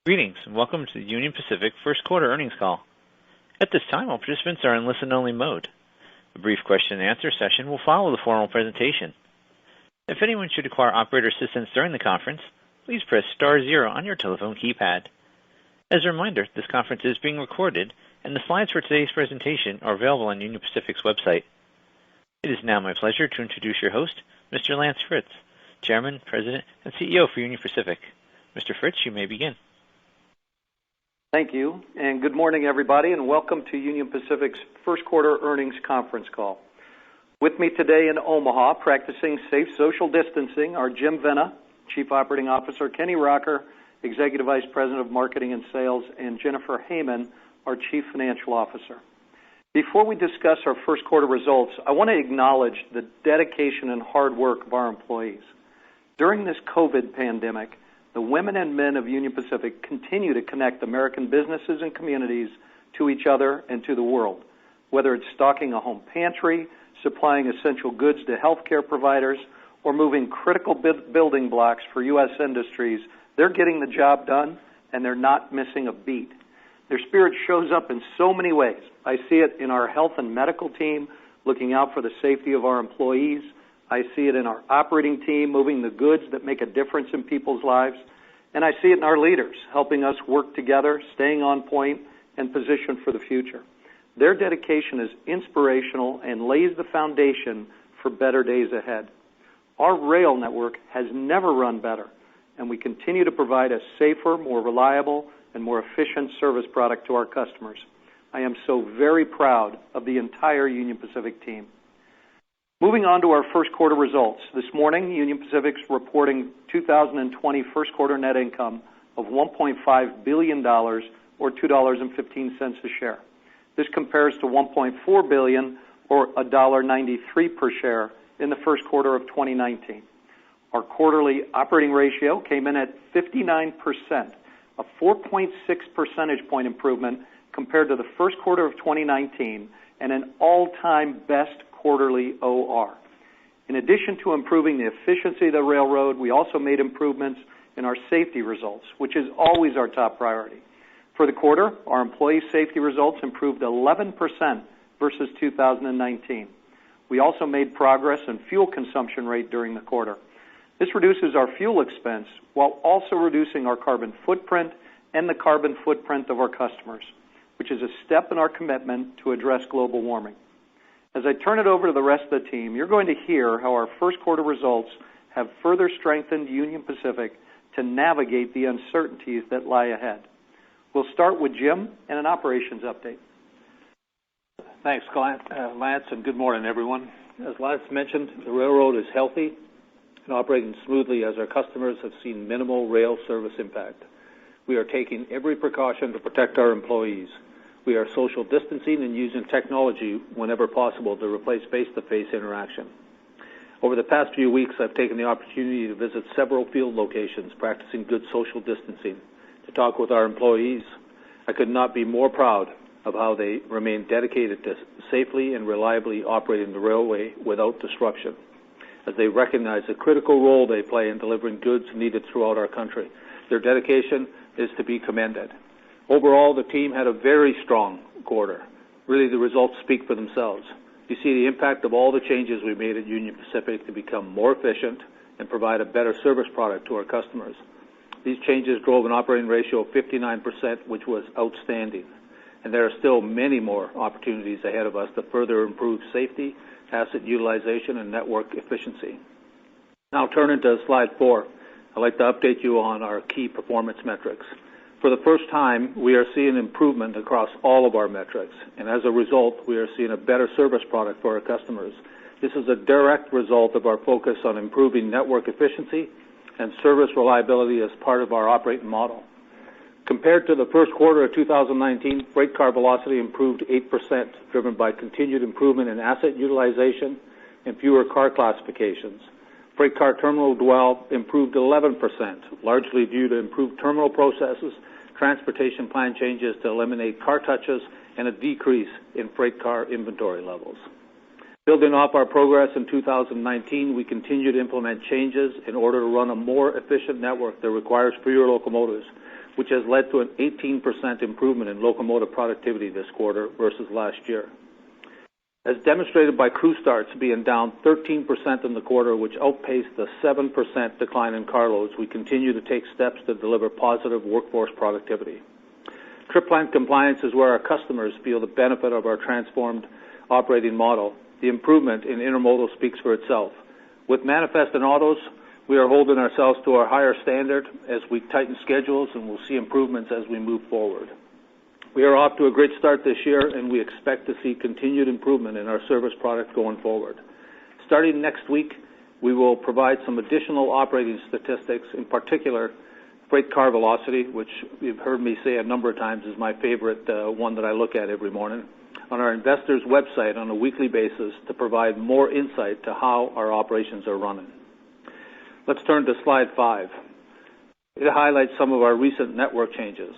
Greetings, and welcome to the Union Pacific first quarter earnings call. At this time, all participants are in listen-only mode. A brief question-and-answer session will follow the formal presentation. If anyone should require operator assistance during the conference, please press star zero on your telephone keypad. As a reminder, this conference is being recorded, and the slides for today's presentation are available on Union Pacific's website. It is now my pleasure to introduce your host, Mr. Lance Fritz, Chairman, President, and CEO for Union Pacific. Mr. Fritz, you may begin. Thank you, and good morning, everybody, and welcome to Union Pacific's first quarter earnings conference call. With me today in Omaha, practicing safe social distancing, are Jim Vena, Chief Operating Officer, Kenny Rocker, Executive Vice President of Marketing and Sales, and Jennifer Heyman, our Chief Financial Officer. Before we discuss our first quarter results, I want to acknowledge the dedication and hard work of our employees. During this COVID pandemic, the women and men of Union Pacific continue to connect American businesses and communities to each other and to the world. Whether it's stocking a home pantry, supplying essential goods to healthcare providers, or moving critical building blocks for U.S. industries, they're getting the job done, and they're not missing a beat. Their spirit shows up in so many ways. I see it in our health and medical team, looking out for the safety of our employees. I see it in our operating team, moving the goods that make a difference in people's lives. And I see it in our leaders, helping us work together, staying on point, and positioned for the future. Their dedication is inspirational and lays the foundation for better days ahead. Our rail network has never run better, and we continue to provide a safer, more reliable, and more efficient service product to our customers. I am so very proud of the entire Union Pacific team. Moving on to our first quarter results. This morning, Union Pacific's reporting 2020 first quarter net income of $1.5 billion, or $2.15 a share. This compares to $1.4 billion, or $1.93 per share in the first quarter of 2019. Our quarterly operating ratio came in at 59%, a 4.6 percentage point improvement compared to the first quarter of 2019, and an all-time best quarterly OR. In addition to improving the efficiency of the railroad, we also made improvements in our safety results, which is always our top priority. For the quarter, our employee safety results improved 11% versus 2019. We also made progress in fuel consumption rate during the quarter. This reduces our fuel expense while also reducing our carbon footprint and the carbon footprint of our customers, which is a step in our commitment to address global warming. As I turn it over to the rest of the team, you're going to hear how our first quarter results have further strengthened Union Pacific to navigate the uncertainties that lie ahead. We'll start with Jim and an operations update. Thanks, Lance, and good morning, everyone. As Lance mentioned, the railroad is healthy and operating smoothly as our customers have seen minimal rail service impact. We are taking every precaution to protect our employees. We are social distancing and using technology whenever possible to replace face-to-face interaction. Over the past few weeks, I've taken the opportunity to visit several field locations practicing good social distancing, to talk with our employees. I could not be more proud of how they remain dedicated to safely and reliably operating the railway without disruption, as they recognize the critical role they play in delivering goods needed throughout our country. Their dedication is to be commended. Overall, the team had a very strong quarter. Really, the results speak for themselves. You see the impact of all the changes we made at Union Pacific to become more efficient and provide a better service product to our customers. These changes drove an operating ratio of 59%, which was outstanding. And there are still many more opportunities ahead of us to further improve safety, asset utilization, and network efficiency. Now, turning to slide 4, I'd like to update you on our key performance metrics. For the first time, we are seeing improvement across all of our metrics, and as a result, we are seeing a better service product for our customers. This is a direct result of our focus on improving network efficiency and service reliability as part of our operating model. Compared to the first quarter of 2019, freight car velocity improved 8%, driven by continued improvement in asset utilization and fewer car classifications. Freight car terminal dwell improved 11%, largely due to improved terminal processes, transportation plan changes to eliminate car touches, and a decrease in freight car inventory levels. Building off our progress in 2019, we continue to implement changes in order to run a more efficient network that requires fewer locomotives, which has led to an 18% improvement in locomotive productivity this quarter versus last year. As demonstrated by crew starts being down 13% in the quarter, which outpaced the 7% decline in carloads, we continue to take steps to deliver positive workforce productivity. Trip plan compliance is where our customers feel the benefit of our transformed operating model. The improvement in intermodal speaks for itself. With manifest and autos, we are holding ourselves to a higher standard as we tighten schedules, and we'll see improvements as we move forward. We are off to a great start this year, and we expect to see continued improvement in our service product going forward. Starting next week, we will provide some additional operating statistics, in particular, freight car velocity, which you've heard me say a number of times is my favorite one that I look at every morning, on our investors' website on a weekly basis to provide more insight to how our operations are running. Let's turn to slide 5. It highlights some of our recent network changes.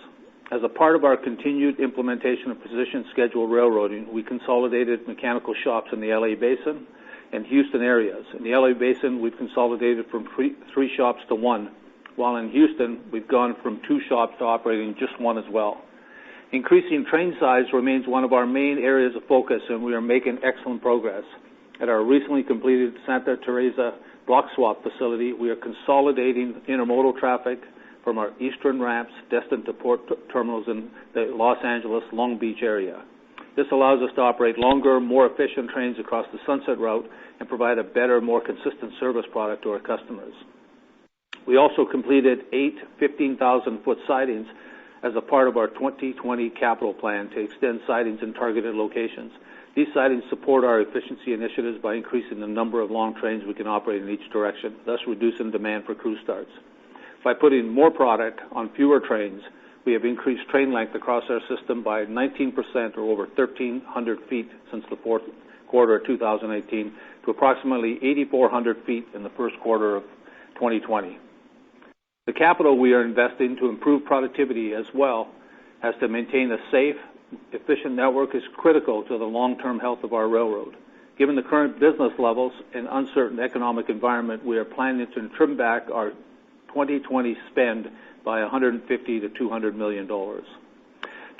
As a part of our continued implementation of precision scheduled railroading, we consolidated mechanical shops in the LA Basin and Houston areas. In the LA Basin, we've consolidated from 3 shops to 1, while in Houston, we've gone from 2 shops to operating just 1 as well. Increasing train size remains one of our main areas of focus, and we are making excellent progress. At our recently completed Santa Teresa block swap facility, we are consolidating intermodal traffic from our eastern ramps destined to port terminals in the Los Angeles, Long Beach area. This allows us to operate longer, more efficient trains across the Sunset Route and provide a better, more consistent service product to our customers. We also completed 8 15,000-foot sidings as a part of our 2020 capital plan to extend sidings in targeted locations. These sidings support our efficiency initiatives by increasing the number of long trains we can operate in each direction, thus reducing demand for crew starts. By putting more product on fewer trains, we have increased train length across our system by 19%, or over 1,300 feet since the fourth quarter of 2018, to approximately 8,400 feet in the first quarter of 2020. The capital we are investing to improve productivity as well as to maintain a safe, efficient network is critical to the long-term health of our railroad. Given the current business levels and uncertain economic environment, we are planning to trim back our 2020 spend by $150 to $200 million. To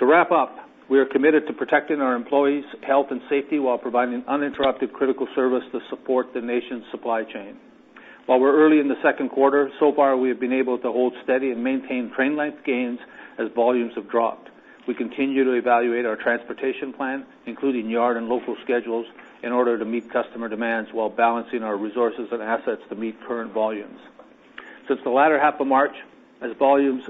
wrap up, we are committed to protecting our employees' health and safety while providing uninterrupted critical service to support the nation's supply chain. While we're early in the second quarter, so far we have been able to hold steady and maintain train length gains as volumes have dropped. We continue to evaluate our transportation plan, including yard and local schedules, in order to meet customer demands while balancing our resources and assets to meet current volumes. Since the latter half of March, as volumes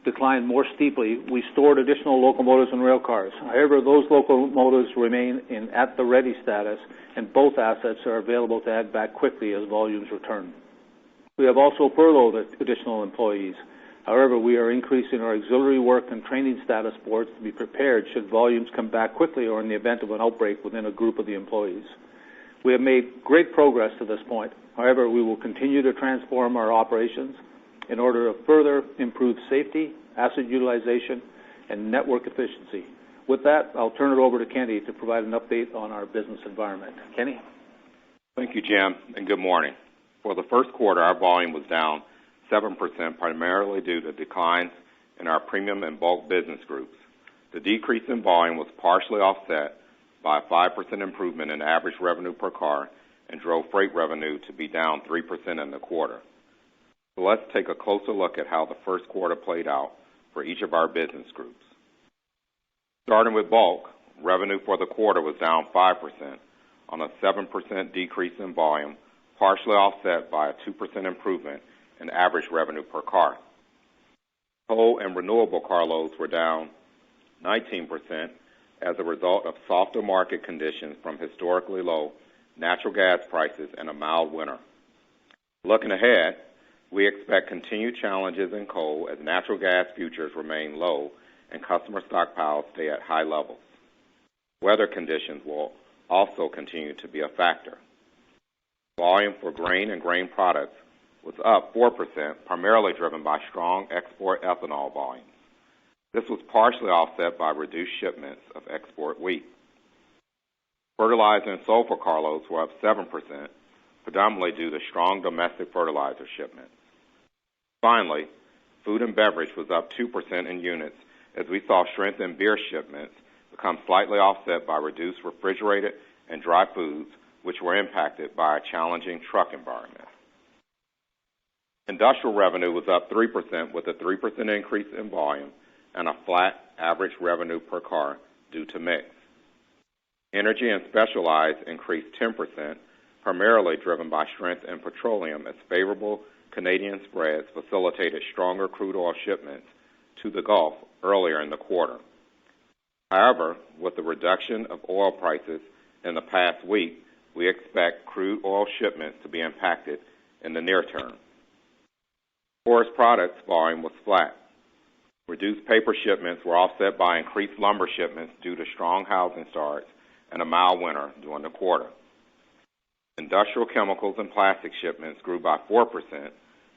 declined more steeply, we stored additional locomotives and rail cars. However, those locomotives remain in at-the-ready status, and both assets are available to add back quickly as volumes return. We have also furloughed additional employees. However, we are increasing our auxiliary work and training status boards to be prepared should volumes come back quickly or in the event of an outbreak within a group of the employees. We have made great progress to this point. However, we will continue to transform our operations in order to further improve safety, asset utilization, and network efficiency. With that, I'll turn it over to Kenny to provide an update on our business environment. Kenny? Thank you, Jim, and good morning. For the first quarter, our volume was down 7%, primarily due to declines in our premium and bulk business groups. The decrease in volume was partially offset by a 5% improvement in average revenue per car and drove freight revenue to be down 3% in the quarter. So let's take a closer look at how the first quarter played out for each of our business groups. Starting with bulk, revenue for the quarter was down 5% on a 7% decrease in volume, partially offset by a 2% improvement in average revenue per car. Coal and renewable carloads were down 19% as a result of softer market conditions from historically low natural gas prices and a mild winter. Looking ahead, we expect continued challenges in coal as natural gas futures remain low and customer stockpiles stay at high levels. Weather conditions will also continue to be a factor. Volume for grain and grain products was up 4%, primarily driven by strong export ethanol volumes. This was partially offset by reduced shipments of export wheat. Fertilizer and sulfur carloads were up 7%, predominantly due to strong domestic fertilizer shipments. Finally, food and beverage was up 2% in units as we saw strength in beer shipments become slightly offset by reduced refrigerated and dry foods, which were impacted by a challenging truck environment. Industrial revenue was up 3% with a 3% increase in volume and a flat average revenue per car due to mix. Energy and specialized increased 10%, primarily driven by strength in petroleum as favorable Canadian spreads facilitated stronger crude oil shipments to the Gulf earlier in the quarter. However, with the reduction of oil prices in the past week, we expect crude oil shipments to be impacted in the near term. Forest products volume was flat. Reduced paper shipments were offset by increased lumber shipments due to strong housing starts and a mild winter during the quarter. Industrial chemicals and plastic shipments grew by 4%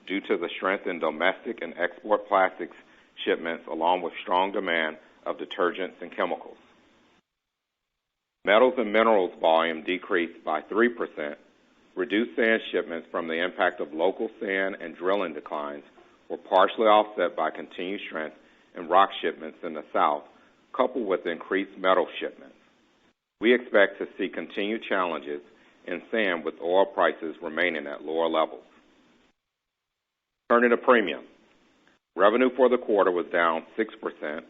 due to the strength in domestic and export plastics shipments along with strong demand of detergents and chemicals. Metals and minerals volume decreased by 3%. Reduced sand shipments from the impact of local sand and drilling declines were partially offset by continued strength in rock shipments in the south, coupled with increased metal shipments. We expect to see continued challenges in sand with oil prices remaining at lower levels. Turning to premium. Revenue for the quarter was down 6%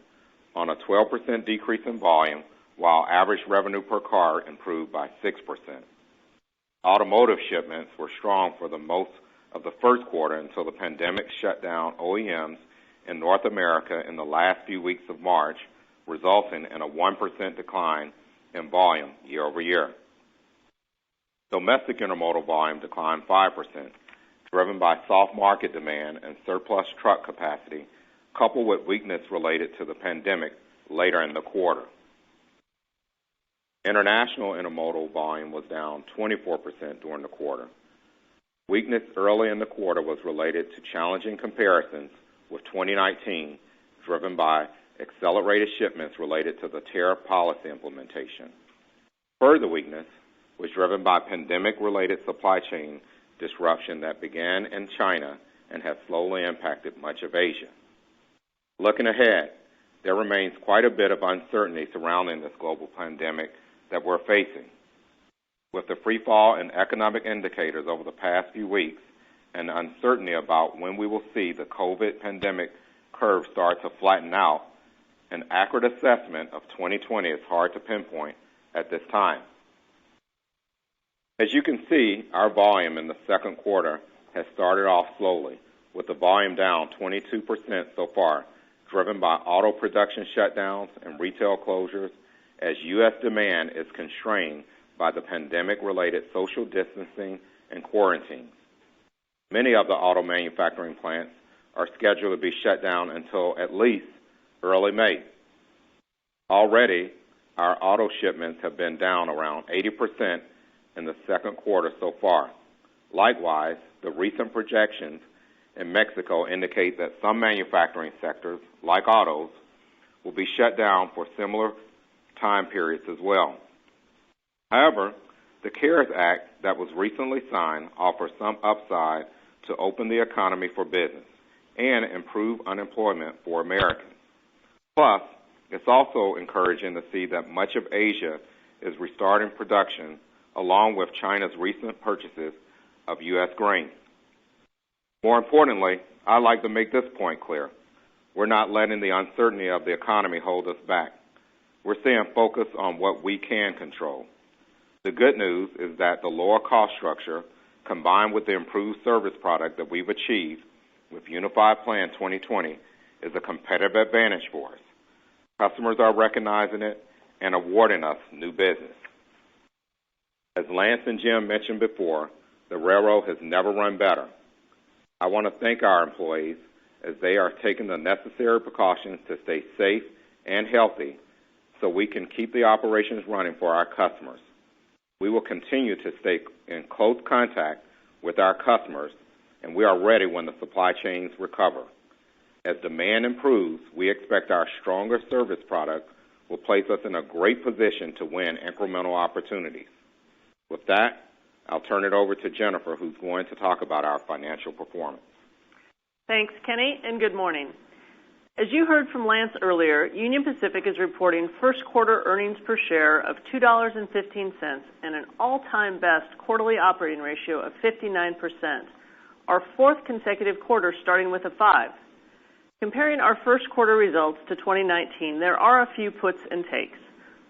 on a 12% decrease in volume, while average revenue per car improved by 6%. Automotive shipments were strong for the most of the first quarter until the pandemic shut down OEMs in North America in the last few weeks of March, resulting in a 1% decline in volume year over year. Domestic intermodal volume declined 5%, driven by soft market demand and surplus truck capacity, coupled with weakness related to the pandemic later in the quarter. International intermodal volume was down 24% during the quarter. Weakness early in the quarter was related to challenging comparisons with 2019, driven by accelerated shipments related to the tariff policy implementation. Further weakness was driven by pandemic-related supply chain disruption that began in China and has slowly impacted much of Asia. Looking ahead, there remains quite a bit of uncertainty surrounding this global pandemic that we're facing. With the free fall in economic indicators over the past few weeks and uncertainty about when we will see the COVID pandemic curve start to flatten out, an accurate assessment of 2020 is hard to pinpoint at this time. As you can see, our volume in the second quarter has started off slowly, with the volume down 22% so far, driven by auto production shutdowns and retail closures, as U.S. demand is constrained by the pandemic-related social distancing and quarantines. Many of the auto manufacturing plants are scheduled to be shut down until at least early May. Already, our auto shipments have been down around 80% in the second quarter so far. Likewise, the recent projections in Mexico indicate that some manufacturing sectors, like autos, will be shut down for similar time periods as well. However, the CARES Act that was recently signed offers some upside to open the economy for business and improve unemployment for Americans. Plus, it's also encouraging to see that much of Asia is restarting production, along with China's recent purchases of U.S. grain. More importantly, I'd like to make this point clear. We're not letting the uncertainty of the economy hold us back. We're staying focused on what we can control. The good news is that the lower cost structure, combined with the improved service product that we've achieved with Unified Plan 2020, is a competitive advantage for us. Customers are recognizing it and awarding us new business. As Lance and Jim mentioned before, the railroad has never run better. I want to thank our employees as they are taking the necessary precautions to stay safe and healthy so we can keep the operations running for our customers. We will continue to stay in close contact with our customers, and we are ready when the supply chains recover. As demand improves, we expect our stronger service product will place us in a great position to win incremental opportunities. With that, I'll turn it over to Jennifer, who's going to talk about our financial performance. Thanks, Kenny, and good morning. As you heard from Lance earlier, Union Pacific is reporting first quarter earnings per share of $2.15 and an all-time best quarterly operating ratio of 59%, our fourth consecutive quarter starting with a 5. Comparing our first quarter results to 2019, there are a few puts and takes.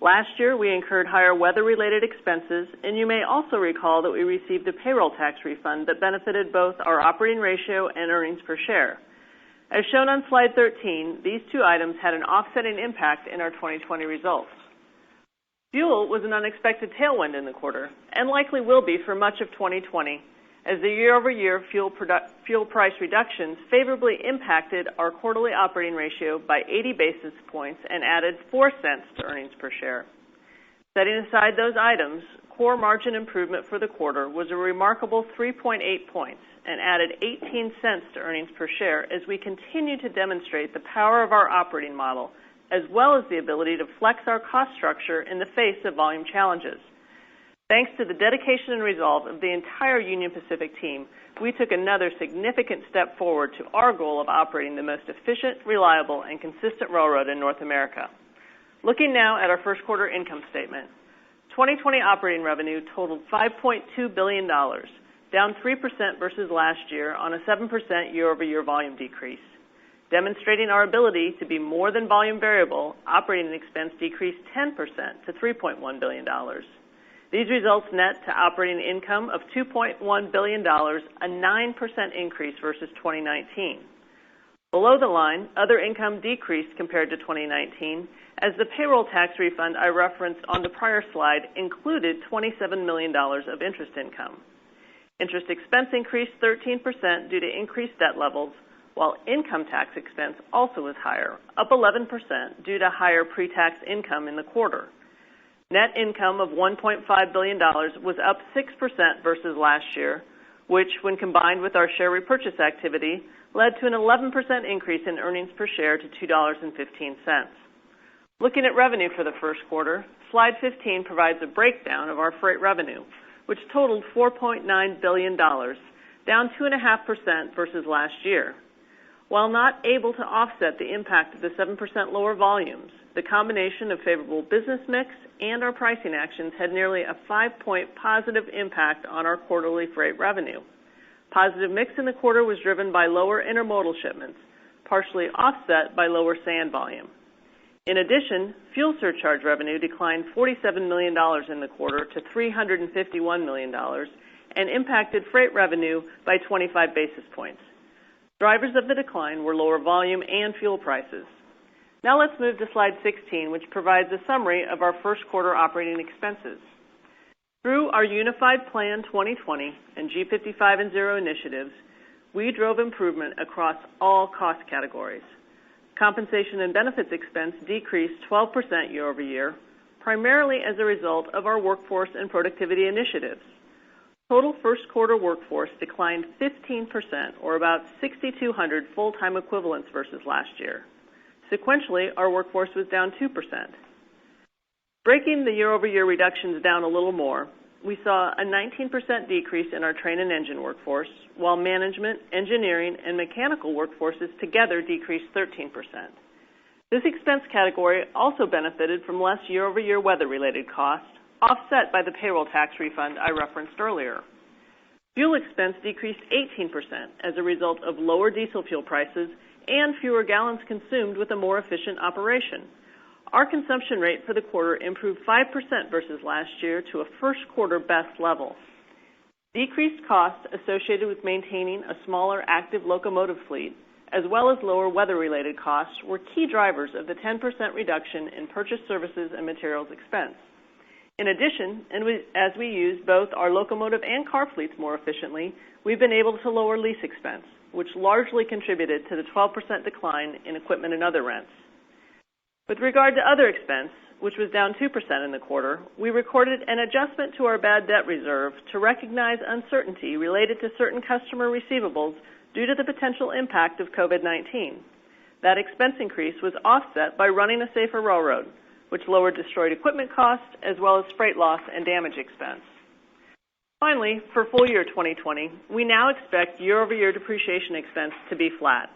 Last year, we incurred higher weather-related expenses, and you may also recall that we received a payroll tax refund that benefited both our operating ratio and earnings per share. As shown on slide 13, these two items had an offsetting impact in our 2020 results. Fuel was an unexpected tailwind in the quarter, and likely will be for much of 2020, as the year-over-year fuel price reductions favorably impacted our quarterly operating ratio by 80 basis points and added 4 cents to earnings per share. Setting aside those items, core margin improvement for the quarter was a remarkable 3.8 points and added 18 cents to earnings per share as we continue to demonstrate the power of our operating model, as well as the ability to flex our cost structure in the face of volume challenges. Thanks to the dedication and resolve of the entire Union Pacific team, we took another significant step forward to our goal of operating the most efficient, reliable, and consistent railroad in North America. Looking now at our first quarter income statement, 2020 operating revenue totaled $5.2 billion, down 3% versus last year on a 7% year-over-year volume decrease. Demonstrating our ability to be more than volume variable, operating expense decreased 10% to $3.1 billion. These results net to operating income of $2.1 billion, a 9% increase versus 2019. Below the line, other income decreased compared to 2019, as the payroll tax refund I referenced on the prior slide included $27 million of interest income. Interest expense increased 13% due to increased debt levels, while income tax expense also was higher, up 11% due to higher pre-tax income in the quarter. Net income of $1.5 billion was up 6% versus last year, which, when combined with our share repurchase activity, led to an 11% increase in earnings per share to $2.15. Looking at revenue for the first quarter, slide 15 provides a breakdown of our freight revenue, which totaled $4.9 billion, down 2.5% versus last year. While not able to offset the impact of the 7% lower volumes, the combination of favorable business mix and our pricing actions had nearly a 5-point positive impact on our quarterly freight revenue. Positive mix in the quarter was driven by lower intermodal shipments, partially offset by lower sand volume. In addition, fuel surcharge revenue declined $47 million in the quarter to $351 million and impacted freight revenue by 25 basis points. Drivers of the decline were lower volume and fuel prices. Now let's move to slide 16, which provides a summary of our first quarter operating expenses. Through our Unified Plan 2020 and G55 and Zero initiatives, we drove improvement across all cost categories. Compensation and benefits expense decreased 12% year over year, primarily as a result of our workforce and productivity initiatives. Total first quarter workforce declined 15%, or about 6,200 full-time equivalents versus last year. Sequentially, our workforce was down 2%. Breaking the year-over-year reductions down a little more, we saw a 19% decrease in our train and engine workforce, while management, engineering, and mechanical workforces together decreased 13%. This expense category also benefited from less year-over-year weather-related costs, offset by the payroll tax refund I referenced earlier. Fuel expense decreased 18% as a result of lower diesel fuel prices and fewer gallons consumed with a more efficient operation. Our consumption rate for the quarter improved 5% versus last year to a first quarter best level. Decreased costs associated with maintaining a smaller active locomotive fleet, as well as lower weather-related costs, were key drivers of the 10% reduction in purchased services and materials expense. In addition, as we use both our locomotive and car fleets more efficiently, we've been able to lower lease expense, which largely contributed to the 12% decline in equipment and other rents. With regard to other expense, which was down 2% in the quarter, we recorded an adjustment to our bad debt reserve to recognize uncertainty related to certain customer receivables due to the potential impact of COVID-19. That expense increase was offset by running a safer railroad, which lowered destroyed equipment costs as well as freight loss and damage expense. Finally, for full year 2020, we now expect year-over-year depreciation expense to be flat.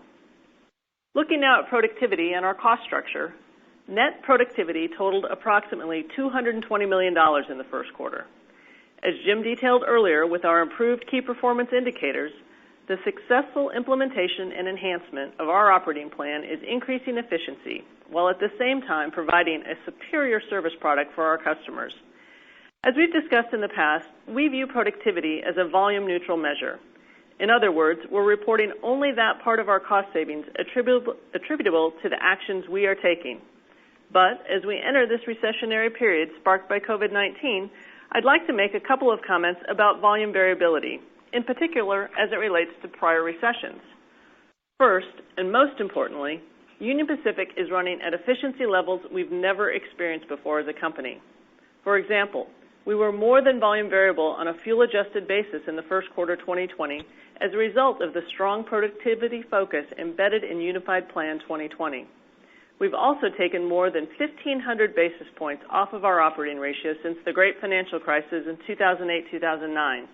Looking now at productivity and our cost structure, net productivity totaled approximately $220 million in the first quarter. As Jim detailed earlier with our improved key performance indicators, the successful implementation and enhancement of our operating plan is increasing efficiency, while at the same time providing a superior service product for our customers. As we've discussed in the past, we view productivity as a volume-neutral measure. In other words, we're reporting only that part of our cost savings attributable to the actions we are taking. But as we enter this recessionary period sparked by COVID-19, I'd like to make a couple of comments about volume variability, in particular as it relates to prior recessions. First, and most importantly, Union Pacific is running at efficiency levels we've never experienced before as a company. For example, we were more than volume variable on a fuel-adjusted basis in the first quarter 2020 as a result of the strong productivity focus embedded in Unified Plan 2020. We've also taken more than 1,500 basis points off of our operating ratio since the Great Financial Crisis in 2008-2009.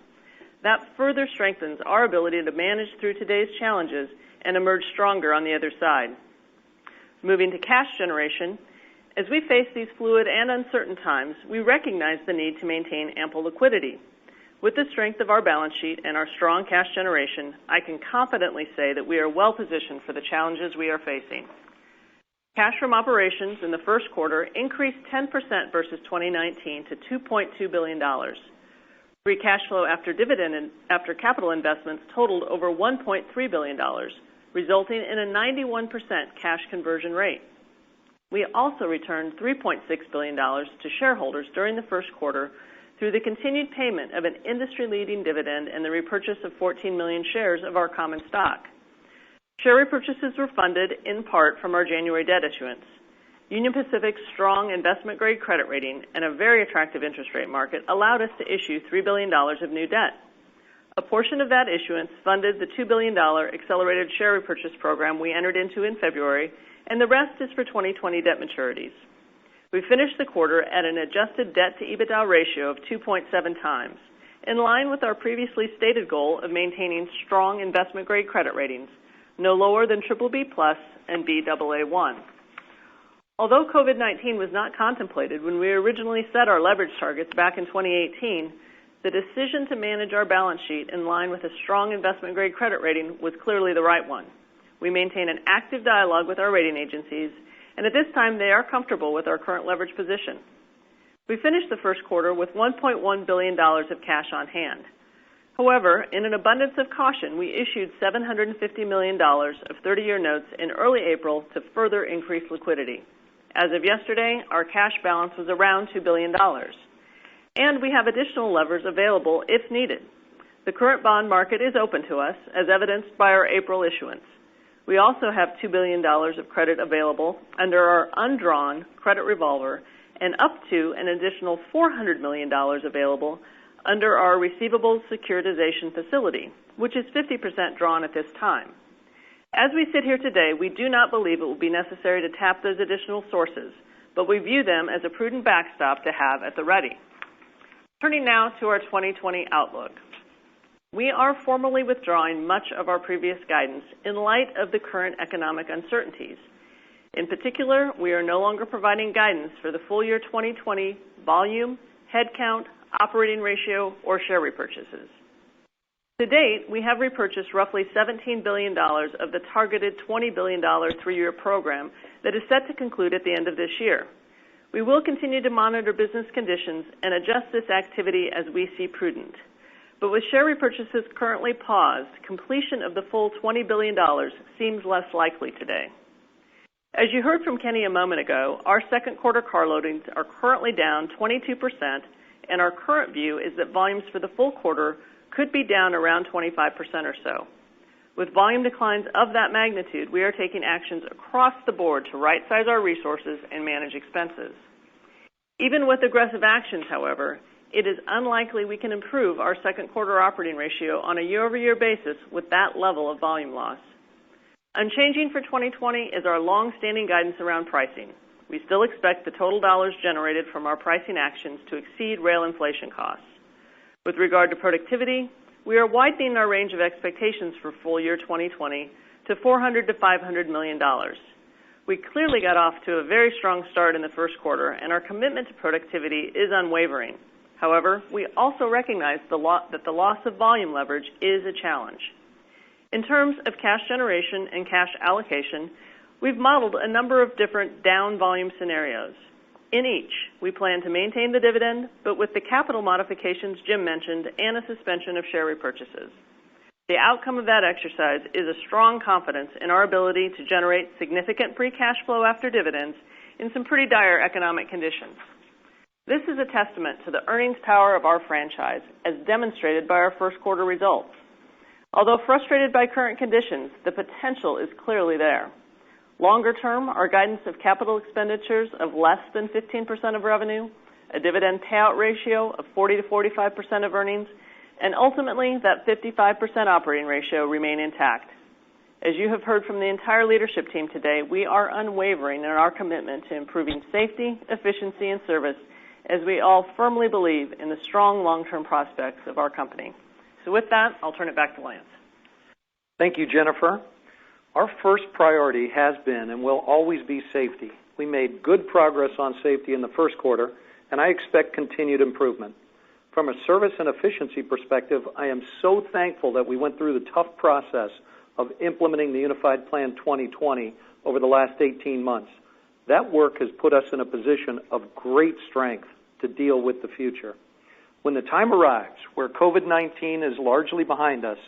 That further strengthens our ability to manage through today's challenges and emerge stronger on the other side. Moving to cash generation, as we face these fluid and uncertain times, we recognize the need to maintain ample liquidity. With the strength of our balance sheet and our strong cash generation, I can confidently say that we are well positioned for the challenges we are facing. Cash from operations in the first quarter increased 10% versus 2019 to $2.2 billion. Free cash flow after dividend and after capital investments totaled over $1.3 billion, resulting in a 91% cash conversion rate. We also returned $3.6 billion to shareholders during the first quarter through the continued payment of an industry-leading dividend and the repurchase of 14 million shares of our common stock. Share repurchases were funded in part from our January debt issuance. Union Pacific's strong investment-grade credit rating and a very attractive interest rate market allowed us to issue $3 billion of new debt. A portion of that issuance funded the $2 billion accelerated share repurchase program we entered into in February, and the rest is for 2020 debt maturities. We finished the quarter at an adjusted debt-to-EBITDA ratio of 2.7 times, in line with our previously stated goal of maintaining strong investment-grade credit ratings, no lower than BBB+ and Baa1. Although COVID-19 was not contemplated when we originally set our leverage targets back in 2018, the decision to manage our balance sheet in line with a strong investment-grade credit rating was clearly the right one. We maintain an active dialogue with our rating agencies, and at this time they are comfortable with our current leverage position. We finished the first quarter with $1.1 billion of cash on hand. However, in an abundance of caution, we issued $750 million of 30-year notes in early April to further increase liquidity. As of yesterday, our cash balance was around $2 billion. And we have additional levers available if needed. The current bond market is open to us, as evidenced by our April issuance. We also have $2 billion of credit available under our undrawn credit revolver and up to an additional $400 million available under our receivables securitization facility, which is 50% drawn at this time. As we sit here today, we do not believe it will be necessary to tap those additional sources, but we view them as a prudent backstop to have at the ready. Turning now to our 2020 outlook. We are formally withdrawing much of our previous guidance in light of the current economic uncertainties. In particular, we are no longer providing guidance for the full year 2020 volume, headcount, operating ratio, or share repurchases. To date, we have repurchased roughly $17 billion of the targeted $20 billion three-year program that is set to conclude at the end of this year. We will continue to monitor business conditions and adjust this activity as we see prudent. But with share repurchases currently paused, completion of the full $20 billion seems less likely today. As you heard from Kenny a moment ago, our second quarter car loadings are currently down 22%, and our current view is that volumes for the full quarter could be down around 25% or so. With volume declines of that magnitude, we are taking actions across the board to right-size our resources and manage expenses. Even with aggressive actions, however, it is unlikely we can improve our second quarter operating ratio on a year-over-year basis with that level of volume loss. Unchanging for 2020 is our long-standing guidance around pricing. We still expect the total dollars generated from our pricing actions to exceed rail inflation costs. With regard to productivity, we are widening our range of expectations for full year 2020 to $400 to $500 million. We clearly got off to a very strong start in the first quarter, and our commitment to productivity is unwavering. However, we also recognize that the loss of volume leverage is a challenge. In terms of cash generation and cash allocation, we've modeled a number of different down volume scenarios. In each, we plan to maintain the dividend, but with the capital modifications Jim mentioned and a suspension of share repurchases. The outcome of that exercise is a strong confidence in our ability to generate significant free cash flow after dividends in some pretty dire economic conditions. This is a testament to the earnings power of our franchise, as demonstrated by our first quarter results. Although frustrated by current conditions, the potential is clearly there. Longer term, our guidance of capital expenditures of less than 15% of revenue, a dividend payout ratio of 40 to 45% of earnings, and ultimately that 55% operating ratio remain intact. As you have heard from the entire leadership team today, we are unwavering in our commitment to improving safety, efficiency, and service, as we all firmly believe in the strong long-term prospects of our company. So with that, I'll turn it back to Lance. Thank you, Jennifer. Our first priority has been and will always be safety. We made good progress on safety in the first quarter, and I expect continued improvement. From a service and efficiency perspective, I am so thankful that we went through the tough process of implementing the Unified Plan 2020 over the last 18 months. That work has put us in a position of great strength to deal with the future. When the time arrives where COVID-19 is largely behind us,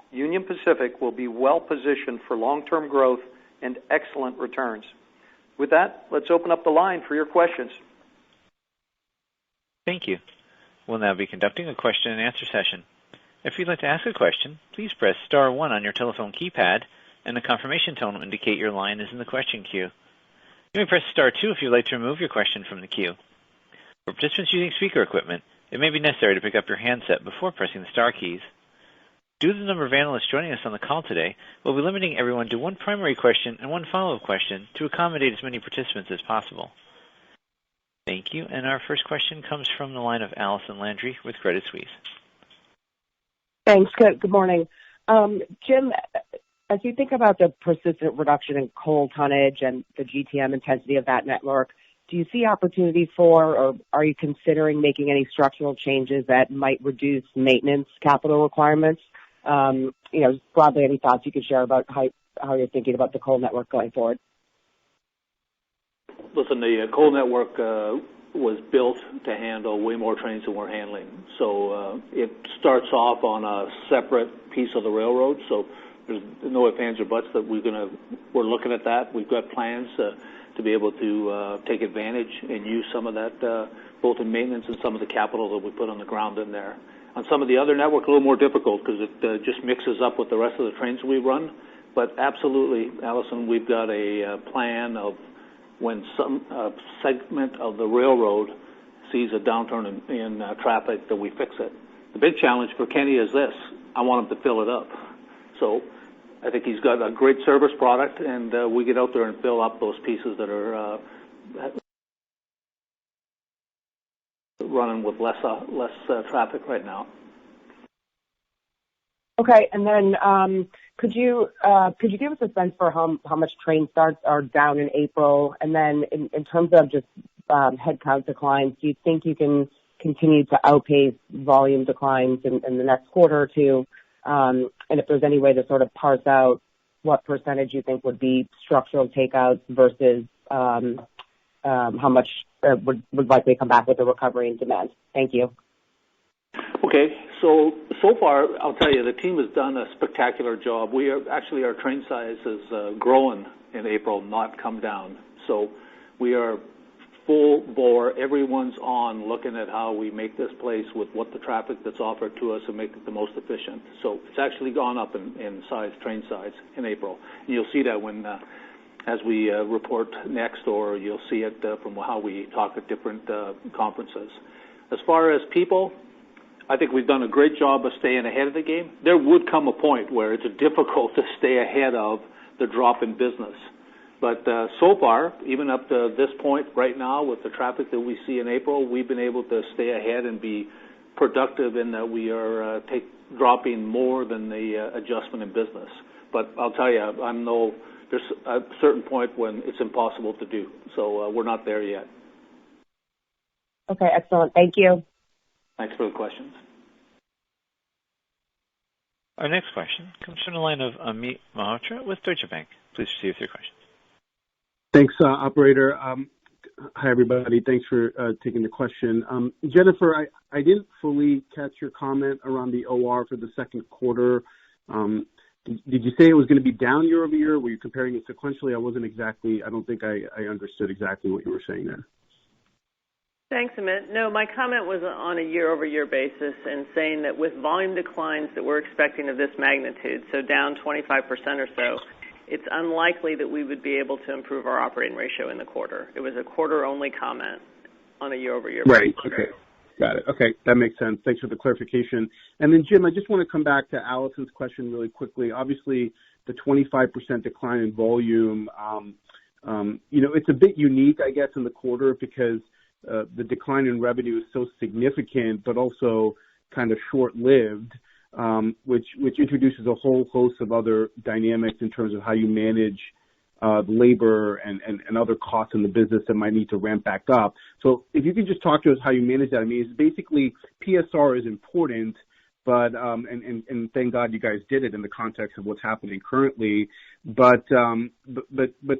Union Pacific will be well positioned for long-term growth and excellent returns. With that, let's open up the line for your questions. Thank you. We'll now be conducting a question and answer session. If you'd like to ask a question, please press star 1 on your telephone keypad, and a confirmation tone will indicate your line is in the question queue. You may press star 2 if you'd like to remove your question from the queue. For participants using speaker equipment, it may be necessary to pick up your handset before pressing the star keys. Due to the number of analysts joining us on the call today, we'll be limiting everyone to one primary question and one follow-up question to accommodate as many participants as possible. Thank you. And our first question comes from the line of Allison Landry with Credit Suisse. Thanks. Good morning. Jim, as you think about the persistent reduction in coal tonnage and the GTM intensity of that network, do you see opportunity for, or are you considering making any structural changes that might reduce maintenance capital requirements? Broadly, any thoughts you could share about how you're thinking about the coal network going forward? Listen, the coal network was built to handle way more trains than we're handling. So it starts off on a separate piece of the railroad. So there's no ifs, ands, or buts that we're looking at that. We've got plans to be able to take advantage and use some of that, both in maintenance and some of the capital that we put on the ground in there. On some of the other network, a little more difficult because it just mixes up with the rest of the trains we run. But absolutely, Allison, we've got a plan of when some segment of the railroad sees a downturn in traffic, that we fix it. The big challenge for Kenny is this: I want him to fill it up. So I think he's got a great service product, and we get out there and fill up those pieces that are running with less traffic right now. Okay, and then could you give us a sense for how much train starts are down in April? And then in terms of just headcount declines, do you think you can continue to outpace volume declines in the next quarter or two? And if there's any way to sort of parse out what percentage you think would be structural takeouts versus how much would likely come back with the recovery in demand? Thank you. Okay, so far, I'll tell you, the team has done a spectacular job. Our train size is growing in April, not come down. So we are full bore. Everyone's on looking at how we make this place with what the traffic that's offered to us and make it the most efficient. So it's actually gone up in size, train size, in April. And you'll see that when as we report next, or you'll see it from how we talk at different conferences. As far as people, I think we've done a great job of staying ahead of the game. There would come a point where it's difficult to stay ahead of the drop in business. But so far, even up to this point right now, with the traffic that we see in April, we've been able to stay ahead and be productive in that we are dropping more than the adjustment in business. But I'll tell you, there's a certain point when it's impossible to do. So we're not there yet. Okay, excellent. Thank you. Thanks for the questions. Our next question comes from the line of Amit Malhotra with Deutsche Bank. Please proceed with your question. Thanks, operator. Hi, everybody. Thanks for taking the question. Jennifer, I didn't fully catch your comment around the OR for the second quarter. Did you say it was going to be down year over year? Were you comparing it sequentially? I don't think I understood exactly what you were saying there. Thanks, Amit. No, my comment was on a year-over-year basis and saying that with volume declines that we're expecting of this magnitude, so down 25% or so, it's unlikely that we would be able to improve our operating ratio in the quarter. It was a quarter-only comment on a year-over-year basis. Right, okay. Got it. Okay, that makes sense. Thanks for the clarification. And then, Jim, I just want to come back to Allison's question really quickly. Obviously, the 25% decline in volume, it's a bit unique, I guess, in the quarter because the decline in revenue is so significant, but also kind of short-lived, which introduces a whole host of other dynamics in terms of how you manage labor and other costs in the business that might need to ramp back up. So if you could just talk to us how you manage that. I mean, it's basically PSR is important, but and thank God you guys did it in the context of what's happening currently. But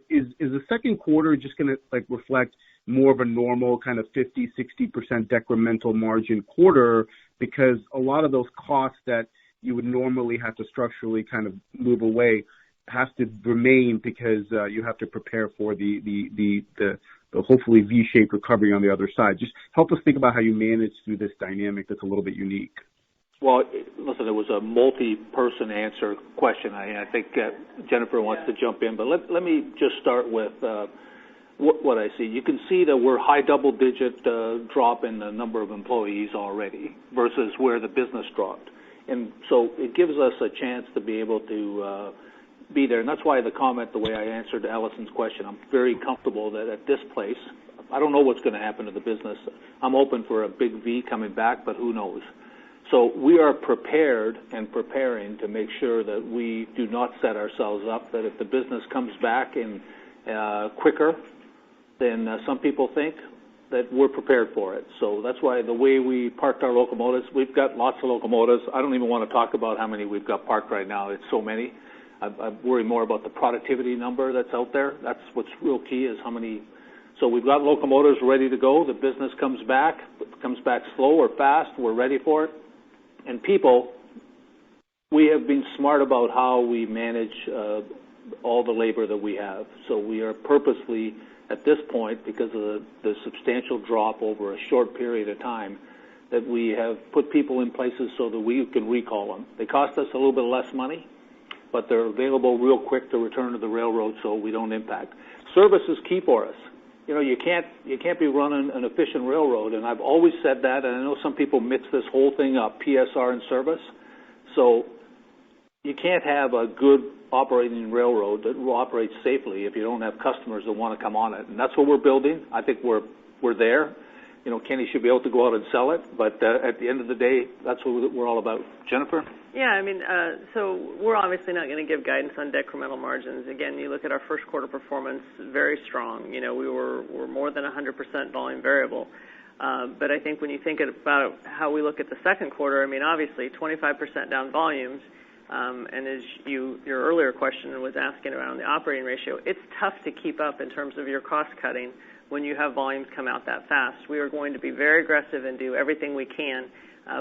is the second quarter just going to reflect more of a normal kind of 50-60% decremental margin quarter, because a lot of those costs that you would normally have to structurally kind of move away has to remain because you have to prepare for the hopefully V-shaped recovery on the other side. Just help us think about how you manage through this dynamic that's a little bit unique. Well, listen, it was a multi-person answer question. I think Jennifer wants to jump in, but let me just start with what I see. You can see that we're high double-digit drop in the number of employees already versus where the business dropped. And so it gives us a chance to be able to be there. And that's why the comment, the way I answered Allison's question, I'm very comfortable that at this place, I don't know what's going to happen to the business. I'm open for a big V coming back, but who knows? So we are prepared and preparing to make sure that we do not set ourselves up, that if the business comes back in quicker than some people think, that we're prepared for it. So that's why the way we parked our locomotives, we've got lots of locomotives. I don't even want to talk about how many we've got parked right now. It's so many. I worry more about the productivity number that's out there. That's what's real key is how many. So we've got locomotives ready to go. The business comes back slow or fast. We're ready for it. And people, we have been smart about how we manage all the labor that we have. So we are purposely, at this point, because of the substantial drop over a short period of time, that we have put people in places so that we can recall them. They cost us a little bit less money, but they're available real quick to return to the railroad so we don't impact. Service is key for us. You can't be running an efficient railroad, and I've always said that, and I know some people mix this whole thing up, PSR and service. So you can't have a good operating railroad that will operate safely if you don't have customers that want to come on it. And that's what we're building. I think we're there. Kenny should be able to go out and sell it, but at the end of the day, that's what we're all about. Jennifer? Yeah, I mean, so we're obviously not going to give guidance on decremental margins. Again, you look at our first quarter performance, very strong. We're more than 100% volume variable. But I think when you think about how we look at the second quarter, I mean, obviously 25% down volumes, and as your earlier question was asking around the operating ratio, it's tough to keep up in terms of your cost cutting when you have volumes come out that fast. We are going to be very aggressive and do everything we can,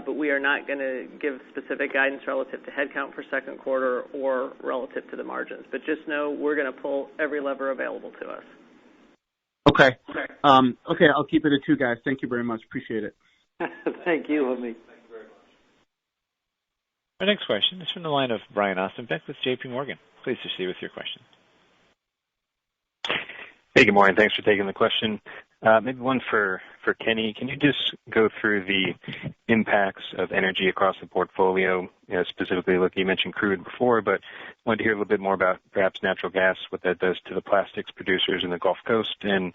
but we are not going to give specific guidance relative to headcount for second quarter or relative to the margins. But just know we're going to pull every lever available to us. Okay. Okay, I'll keep it at two, guys. Thank you very much. Appreciate it. Thank you, Amit. Our next question is from the line of Brian Ossenbeck with J.P. Morgan. Please proceed with your question. Hey, good morning. Thanks for taking the question. Maybe one for Kenny. Can you just go through the impacts of energy across the portfolio? Specifically, you mentioned crude before, but wanted to hear a little bit more about perhaps natural gas, what that does to the plastics producers in the Gulf Coast. And,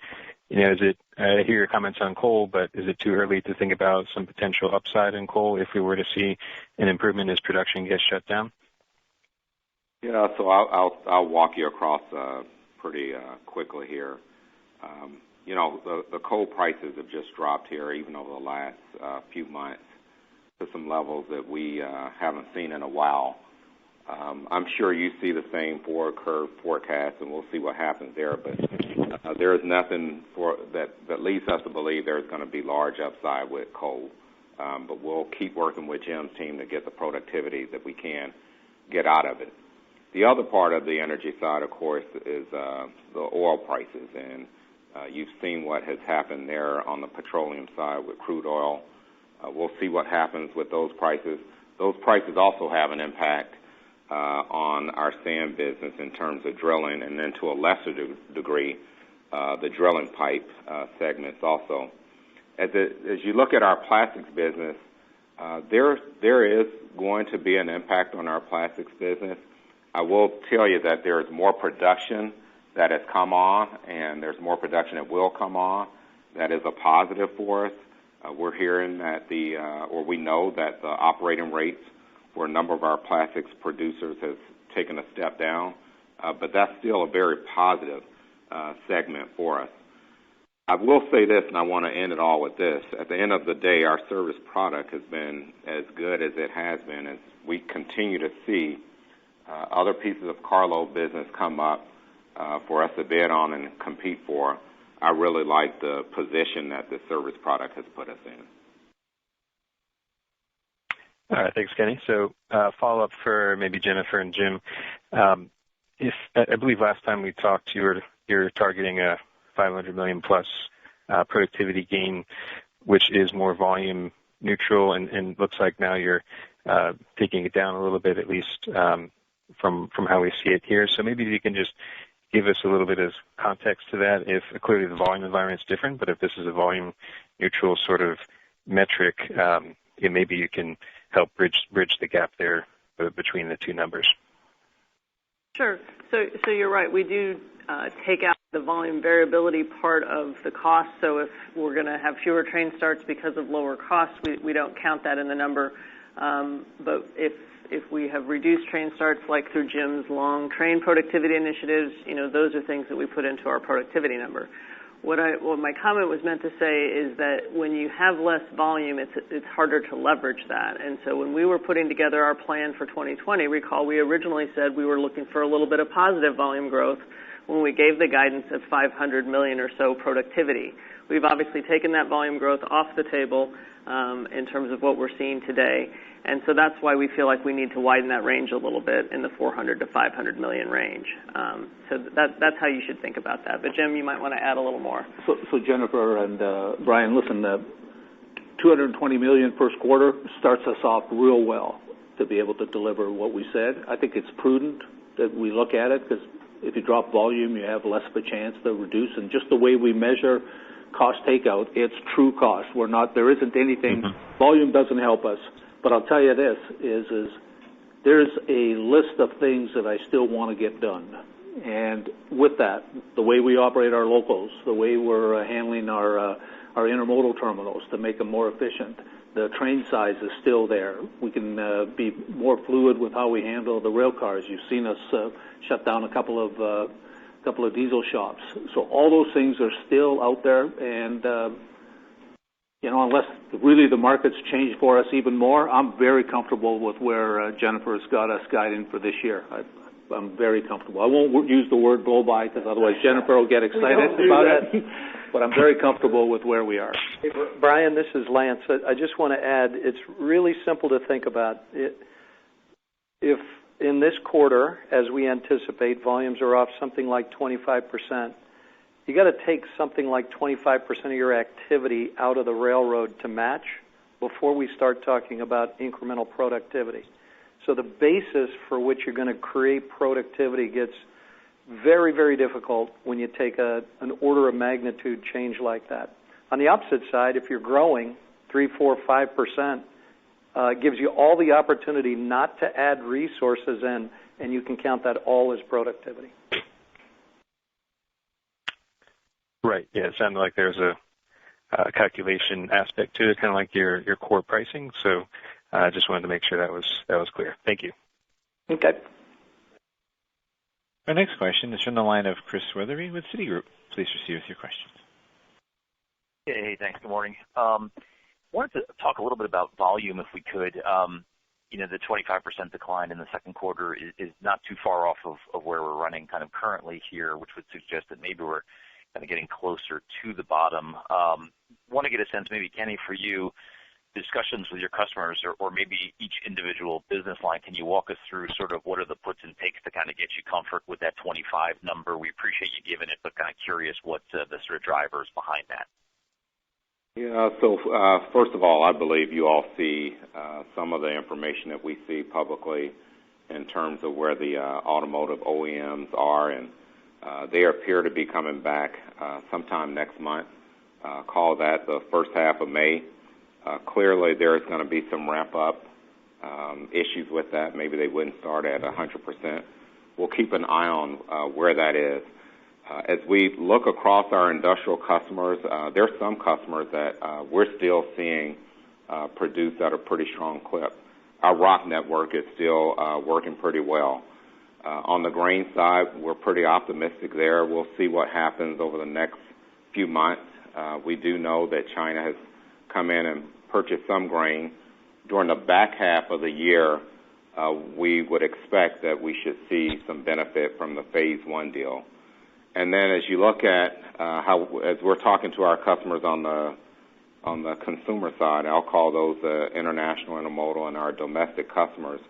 I hear your comments on coal, but is it too early to think about some potential upside in coal if we were to see an improvement as production gets shut down? Yeah, so I'll walk you across pretty quickly here. The coal prices have just dropped here even over the last few months to some levels that we haven't seen in a while. I'm sure you see the same forward curve forecast, and we'll see what happens there. But there is nothing that leads us to believe there's going to be large upside with coal. But we'll keep working with Jim's team to get the productivity that we can get out of it. The other part of the energy side, of course, is the oil prices, and you've seen what has happened there on the petroleum side with crude oil. We'll see what happens with those prices. Those prices also have an impact on our sand business in terms of drilling, and then to a lesser degree, the drilling pipe segments also. As you look at our plastics business, there is going to be an impact on our plastics business. I will tell you that there is more production that has come on, and there's more production that will come on. That is a positive for us. We're hearing that we know that the operating rates for a number of our plastics producers has taken a step down, but that's still a very positive segment for us. I will say this, and I want to end it all with this. At the end of the day, our service product has been as good as it has been. As we continue to see other pieces of carload business come up for us to bid on and compete for, I really like the position that the service product has put us in. All right, thanks, Kenny. So follow-up for maybe Jennifer and Jim. I believe last time we talked, you're targeting a $500 million plus productivity gain, which is more volume neutral, and looks like now you're taking it down a little bit, at least from how we see it here. So maybe you can just give us a little bit of context to that. If clearly the volume environment is different, but if this is a volume neutral sort of metric, maybe you can help bridge the gap there between the two numbers. Sure. So you're right. We do take out the volume variability part of the cost. So if we're going to have fewer train starts because of lower costs, we don't count that in the number. But if we have reduced train starts, like through Jim's long train productivity initiatives, those are things that we put into our productivity number. What my comment was meant to say is that when you have less volume, it's harder to leverage that. And so when we were putting together our plan for 2020, recall we originally said we were looking for a little bit of positive volume growth when we gave the guidance of $500 million or so productivity. We've obviously taken that volume growth off the table in terms of what we're seeing today. And so that's why we feel like we need to widen that range a little bit in the $400 to $500 million range. So that's how you should think about that. But Jim, you might want to add a little more. So Jennifer and Brian, listen, $220 million first quarter starts us off real well to be able to deliver what we said. I think it's prudent that we look at it because if you drop volume, you have less of a chance to reduce. And just the way we measure cost takeout, it's true cost. There isn't anything. Volume doesn't help us. But I'll tell you this, is there's a list of things that I still want to get done. And with that, the way we operate our locals, the way we're handling our intermodal terminals to make them more efficient, the train size is still there. We can be more fluid with how we handle the rail cars. You've seen us shut down a couple of diesel shops. So all those things are still out there, and unless really the markets change for us even more, I'm very comfortable with where Jennifer's got us guiding for this year. I'm very comfortable. I won't use the word blow by because otherwise Jennifer will get excited about it. But I'm very comfortable with where we are. Hey, Brian, this is Lance. I just want to add, it's really simple to think about. If in this quarter, as we anticipate, volumes are off something like 25%, you got to take something like 25% of your activity out of the railroad to match before we start talking about incremental productivity. So the basis for which you're going to create productivity gets very, very difficult when you take an order of magnitude change like that. On the opposite side, if you're growing 3, 4, 5%, it gives you all the opportunity not to add resources in, and you can count that all as productivity. Right. Yeah, it sounded like there's a calculation aspect to it, kind of like your core pricing. So I just wanted to make sure that was clear. Thank you. Okay. Our next question is from the line of Chris Wetherbee with Citigroup. Please proceed with your questions. Hey, thanks. Good morning. Wanted to talk a little bit about volume, if we could. The 25% decline in the second quarter is not too far off of where we're running kind of currently here, which would suggest that maybe we're kind of getting closer to the bottom. Want to get a sense, maybe, Kenny, for you, discussions with your customers or maybe each individual business line, can you walk us through sort of what are the puts and takes to kind of get you comfort with that 25 number? We appreciate you giving it, but kind of curious what the sort of drivers behind that. Yeah, so first of all, I believe you all see some of the information that we see publicly in terms of where the automotive OEMs are, and they appear to be coming back sometime next month. Call that the first half of May. Clearly, there's going to be some ramp-up issues with that. Maybe they wouldn't start at 100%. We'll keep an eye on where that is. As we look across our industrial customers, there are some customers that we're still seeing produce at a pretty strong clip. Our rock network is still working pretty well. On the grain side, we're pretty optimistic there. We'll see what happens over the next few months. We do know that China has come in and purchased some grain. During the back half of the year, we would expect that we should see some benefit from the Phase 1 deal. And then as you look at as we're talking to our customers on the consumer side, I'll call those international intermodal and our domestic customers,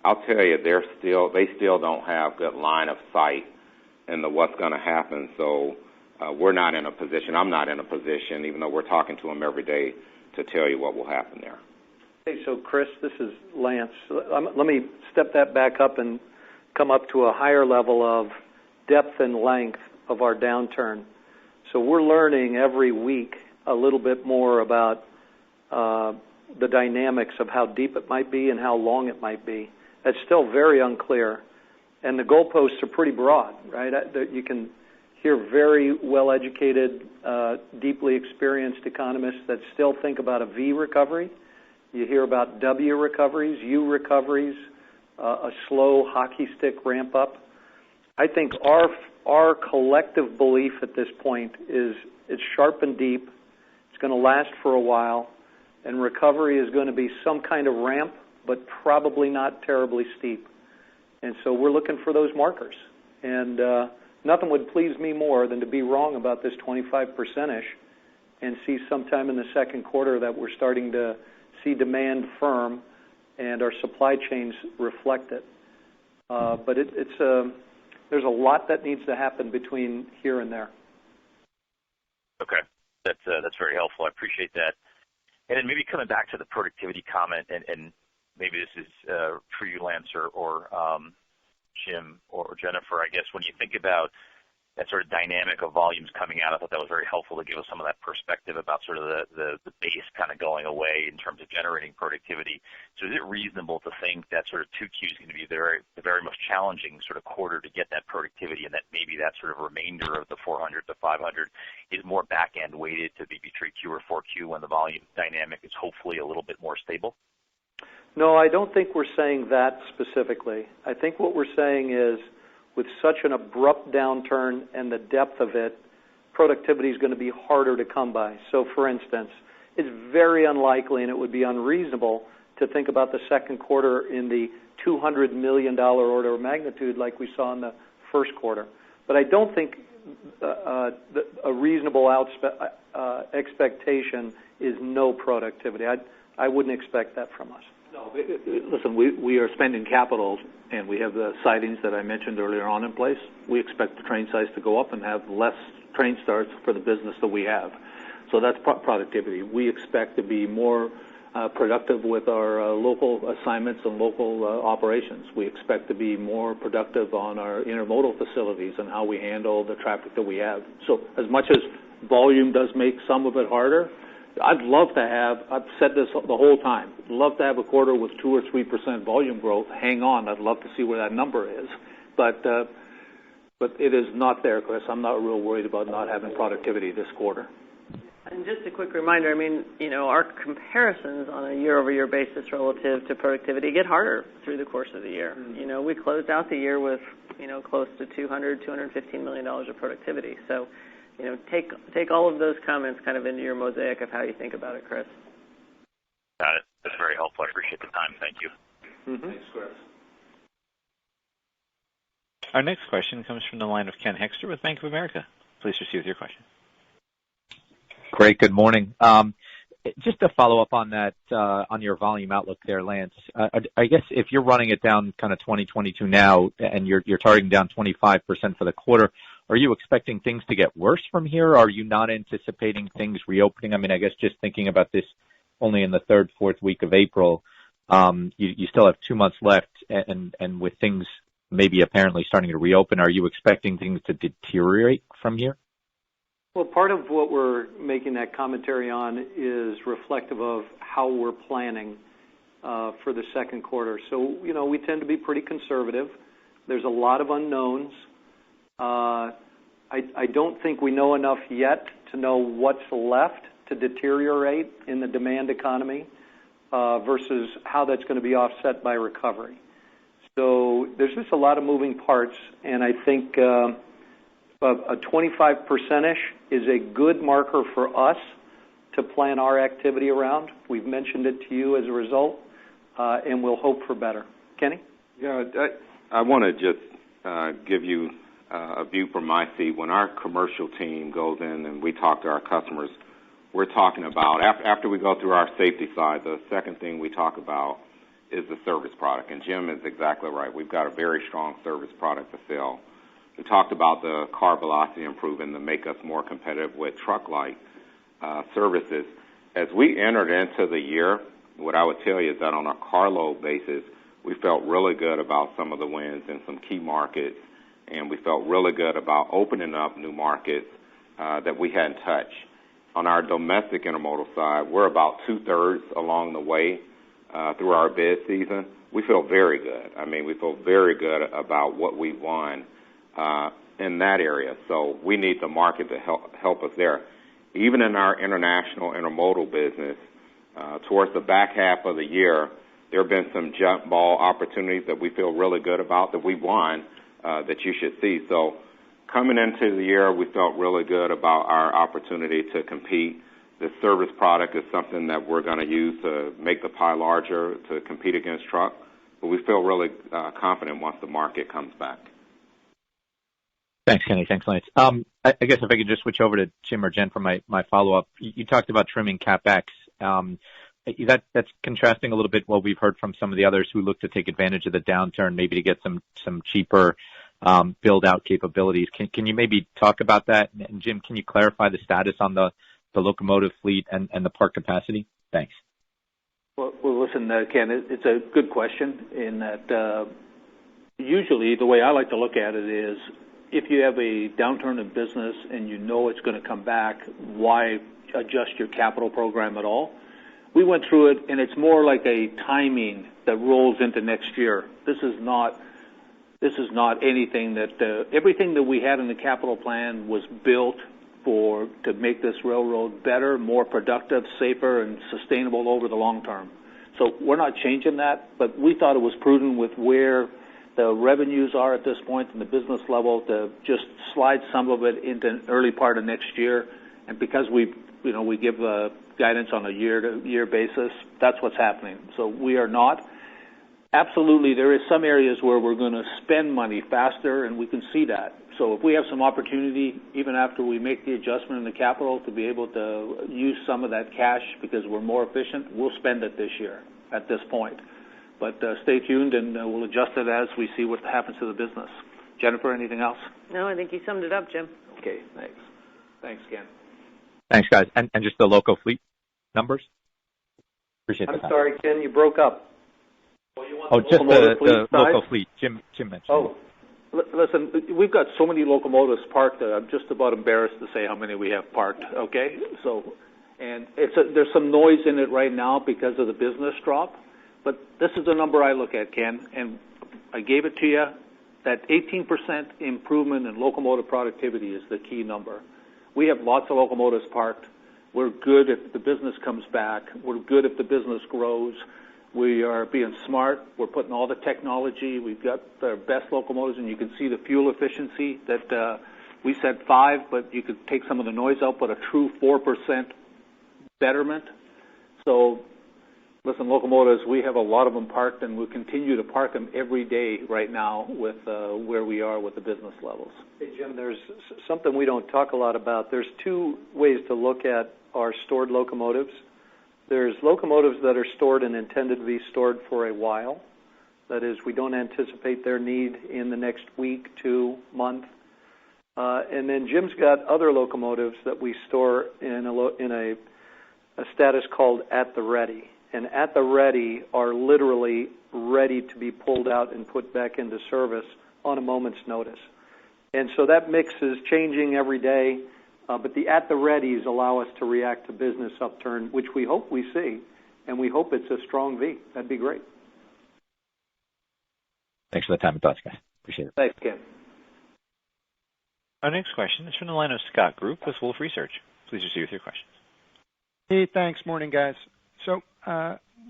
I'll tell you, they still don't have good line of sight into what's going to happen. So we're not in a position, I'm not in a position, even though we're talking to them every day, to tell you what will happen there. Hey, so Chris, this is Lance. Let me step that back up and come up to a higher level of depth and length of our downturn. So we're learning every week a little bit more about the dynamics of how deep it might be and how long it might be. That's still very unclear, and the goalposts are pretty broad, right? You can hear very well-educated, deeply experienced economists that still think about a V recovery. You hear about W recoveries, U recoveries, a slow hockey stick ramp up. I think our collective belief at this point is it's sharp and deep, it's going to last for a while, and recovery is going to be some kind of ramp, but probably not terribly steep. And so we're looking for those markers. And nothing would please me more than to be wrong about this 25%-ish and see sometime in the second quarter that we're starting to see demand firm and our supply chains reflect it. But there's a lot that needs to happen between here and there. Okay, that's very helpful. I appreciate that. And then maybe coming back to the productivity comment, and maybe this is for you, Lance, or Jim or Jennifer, I guess, when you think about that sort of dynamic of volumes coming out, I thought that was very helpful to give us some of that perspective about sort of the base kind of going away in terms of generating productivity. So is it reasonable to think that sort of 2Q is going to be the very most challenging sort of quarter to get that productivity, and that maybe that sort of remainder of the 400 to 500 is more back-end weighted to maybe 3Q or 4Q when the volume dynamic is hopefully a little bit more stable? No, I don't think we're saying that specifically. I think what we're saying is with such an abrupt downturn and the depth of it, productivity is going to be harder to come by. So, for instance, it's very unlikely and it would be unreasonable to think about the second quarter in the $200 million order of magnitude like we saw in the first quarter. But I don't think a reasonable expectation is no productivity. I wouldn't expect that from us. No, listen, we are spending capital, and we have the sidings that I mentioned earlier on in place. We expect the train size to go up and have less train starts for the business that we have. So that's productivity. We expect to be more productive with our local assignments and local operations. We expect to be more productive on our intermodal facilities and how we handle the traffic that we have. So as much as volume does make some of it harder, I've said this the whole time, love to have a quarter with 2 or 3% volume growth. Hang on, I'd love to see where that number is. But it is not there, Chris. I'm not real worried about not having productivity this quarter. And just a quick reminder, our comparisons on a year-over-year basis relative to productivity get harder through the course of the year. Mm-hmm. We closed out the year with, close to $215 million of productivity. So, take all of those comments kind of into your mosaic of how you think about it, Chris. Got it. That's very helpful. I appreciate the time. Thank you. Mm-hmm. Thanks, Chris. Our next question comes from the line of Ken Hoexter with Bank of America. Please proceed with your question. Great. Good morning. Just to follow up on that, on your volume outlook there, Lance, I guess if you're running it down kind of 2022 now and you're targeting down 25% for the quarter, are you expecting things to get worse from here? Are you not anticipating things reopening? I guess just thinking about this only in the third, fourth week of April, you still have 2 months left, and with things maybe apparently starting to reopen, are you expecting things to deteriorate from here? Well, part of what we're making that commentary on is reflective of how we're planning for the second quarter. So, we tend to be pretty conservative. There's a lot of unknowns. I don't think we know enough yet to know what's left to deteriorate in the demand economy versus how that's going to be offset by recovery. So there's just a lot of moving parts, and I think a 25%-ish is a good marker for us to plan our activity around. We've mentioned it to you as a result, and we'll hope for better. Kenny? Yeah, I want to just give you a view from my seat. When our commercial team goes in and we talk to our customers, we're talking about, after we go through our safety side, the second thing we talk about is the service product. And Jim is exactly right. We've got a very strong service product to sell. We talked about the car velocity improving to make us more competitive with truck-like services. As we entered into the year, what I would tell you is that on a carload basis, we felt really good about some of the wins in some key markets, and we felt really good about opening up new markets that we hadn't touched. On our domestic intermodal side, we're about 2/3 along the way through our bid season. We feel very good. We feel very good about what we won in that area. So we need the market to help us there. Even in our international intermodal business, towards the back half of the year, there have been some jump ball opportunities that we feel really good about that we won that you should see. So coming into the year, we felt really good about our opportunity to compete. The service product is something that we're going to use to make the pie larger to compete against truck. But we feel really confident once the market comes back. Thanks, Kenny. Thanks, Lance. I guess if I could just switch over to Jim or Jen for my follow-up. You talked about trimming CapEx. That's contrasting a little bit what we've heard from some of the others who look to take advantage of the downturn, maybe to get some cheaper build-out capabilities. Can you maybe talk about that? And Jim, can you clarify the status on the locomotive fleet and the park capacity? Thanks. Well, listen, Ken, it's a good question in that usually the way I like to look at it is if you have a downturn in business and you know it's going to come back, why adjust your capital program at all? We went through it, and it's more like a timing that rolls into next year. This is not anything that everything that we had in the capital plan was built to make this railroad better, more productive, safer, and sustainable over the long term. So we're not changing that, but we thought it was prudent with where the revenues are at this point in the business level to just slide some of it into an early part of next year. And because we give guidance on a year-to-year basis, that's what's happening. So we are not. Absolutely, there is some areas where we're going to spend money faster, and we can see that. So if we have some opportunity, even after we make the adjustment in the capital, to be able to use some of that cash because we're more efficient, we'll spend it this year at this point. But stay tuned, and we'll adjust it as we see what happens to the business. Jennifer, anything else? No, I think you summed it up, Jim. Okay, thanks. Thanks, Ken. Thanks, guys. And just the local fleet numbers? Appreciate the I'm time. sorry, Ken, you broke up. Just the local fleet. Jim mentioned. Oh, listen, we've got so many locomotives parked that I'm just about embarrassed to say how many we have parked, okay? And there's some noise in it right now because of the business drop, but this is the number I look at, Ken, and I gave it to you. That 18% improvement in locomotive productivity is the key number. We have lots of locomotives parked. We're good if the business comes back. We're good if the business grows. We are being smart. We're putting all the technology. We've got the best locomotives, and you can see the fuel efficiency that we said 5, but you could take some of the noise out, but a true 4% betterment. So, listen, locomotives, we have a lot of them parked, and we'll continue to park them every day right now with where we are with the business levels. Hey, Jim, there's something we don't talk a lot about. There's two ways to look at our stored locomotives. There's locomotives that are stored and intended to be stored for a while. That is, we don't anticipate their need in the next week, 2 month. And then Jim's got other locomotives that we store in a status called at the ready. And at the ready are literally ready to be pulled out and put back into service on a moment's notice. And so that mix is changing every day. But the at the readies allow us to react to business upturn, which we hope we see, and we hope it's a strong V. That'd be great. Thanks for the time and thoughts, guys. Appreciate it. Thanks, Ken. Our next question is from the line of Scott Group with Wolfe Research. Please proceed with your questions. Hey, thanks. Morning, guys. So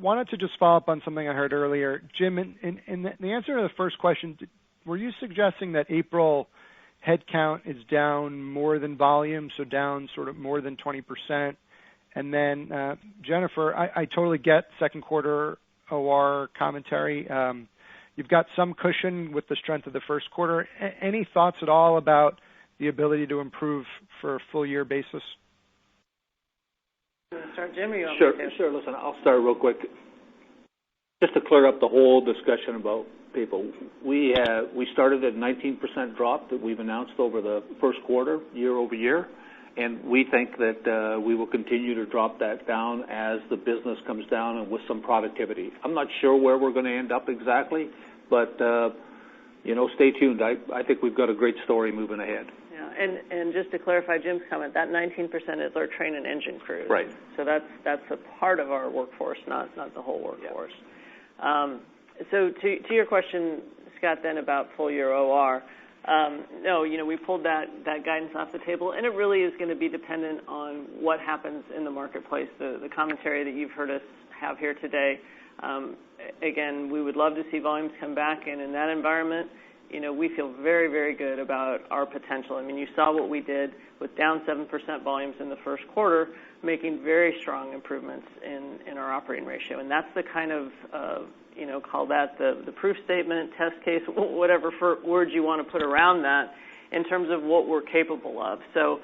wanted to just follow up on something I heard earlier. Jim, in the answer to the first question, were you suggesting that April headcount is down more than volume, so down sort of more than 20%? And then, Jennifer, I totally get second quarter OR commentary. You've got some cushion with the strength of the first quarter. Any thoughts at all about the ability to improve for a full year basis? You want to start, Jim, or you want me to? Sure. Listen, I'll start real quick. Just to clear up the whole discussion about people, we started at 19% drop that we've announced over the first quarter, year over year, and we think that we will continue to drop that down as the business comes down and with some productivity. I'm not sure where we're going to end up exactly, but stay tuned. I think we've got a great story moving ahead. Yeah, and just to clarify Jim's comment, that 19% is our train and engine crews. Right. So that's a part of our workforce, not the whole workforce. Yeah. So to your question, Scott, then about full year OR, no, we pulled that guidance off the table, and it really is going to be dependent on what happens in the marketplace, the commentary that you've heard us have here today. Again, we would love to see volumes come back, and in that environment, we feel very, very good about our potential. I mean, you saw what we did with down 7% volumes in the first quarter, making very strong improvements in our operating ratio, and that's the kind of call that the proof statement, test case, whatever words you want to put around that in terms of what we're capable of. So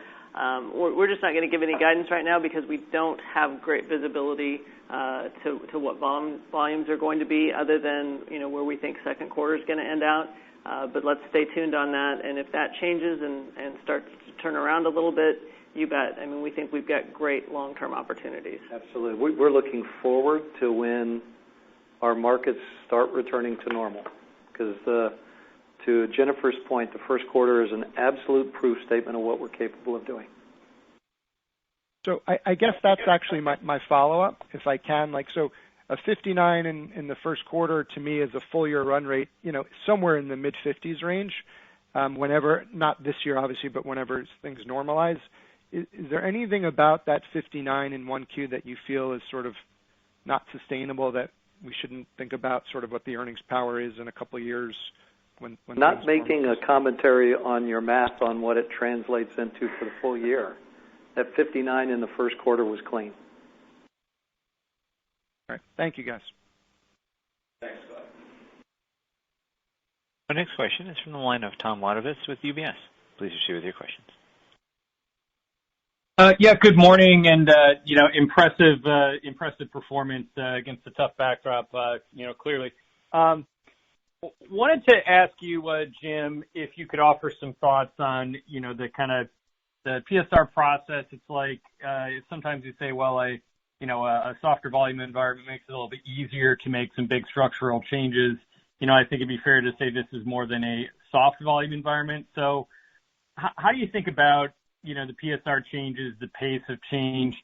we're just not going to give any guidance right now because we don't have great visibility to what volumes are going to be other than, where we think second quarter is going to end out. But let's stay tuned on that, and if that changes and starts to turn around a little bit, you bet. I mean, we think we've got great long-term opportunities. Absolutely. We're looking forward to when our markets start returning to normal. Because to Jennifer's point, the first quarter is an absolute proof statement of what we're capable of doing. So I guess that's actually my follow-up, if I can. So a 59 in the first quarter to me is a full year run rate, somewhere in the mid-50s range, whenever, not this year obviously, but whenever things normalize. Is there anything about that 59 in 1Q that you feel is sort of not sustainable, that we shouldn't think about sort of what the earnings power is in a couple of years? When not making a commentary on your math on what it translates into for the full year. That 59 in the first quarter was clean. All right. Thank you, guys. Thanks, Scott. Our next question is from the line of Tom Wadewitz with UBS. Please proceed with your questions. Good morning, and impressive performance against a tough backdrop. Clearly. Wanted to ask you, Jim, if you could offer some thoughts on the kind of the PSR process. It's like sometimes you say, well, I a softer volume environment makes it a little bit easier to make some big structural changes. I think it'd be fair to say this is more than a soft volume environment. So how do you think about, the PSR changes, the pace of change,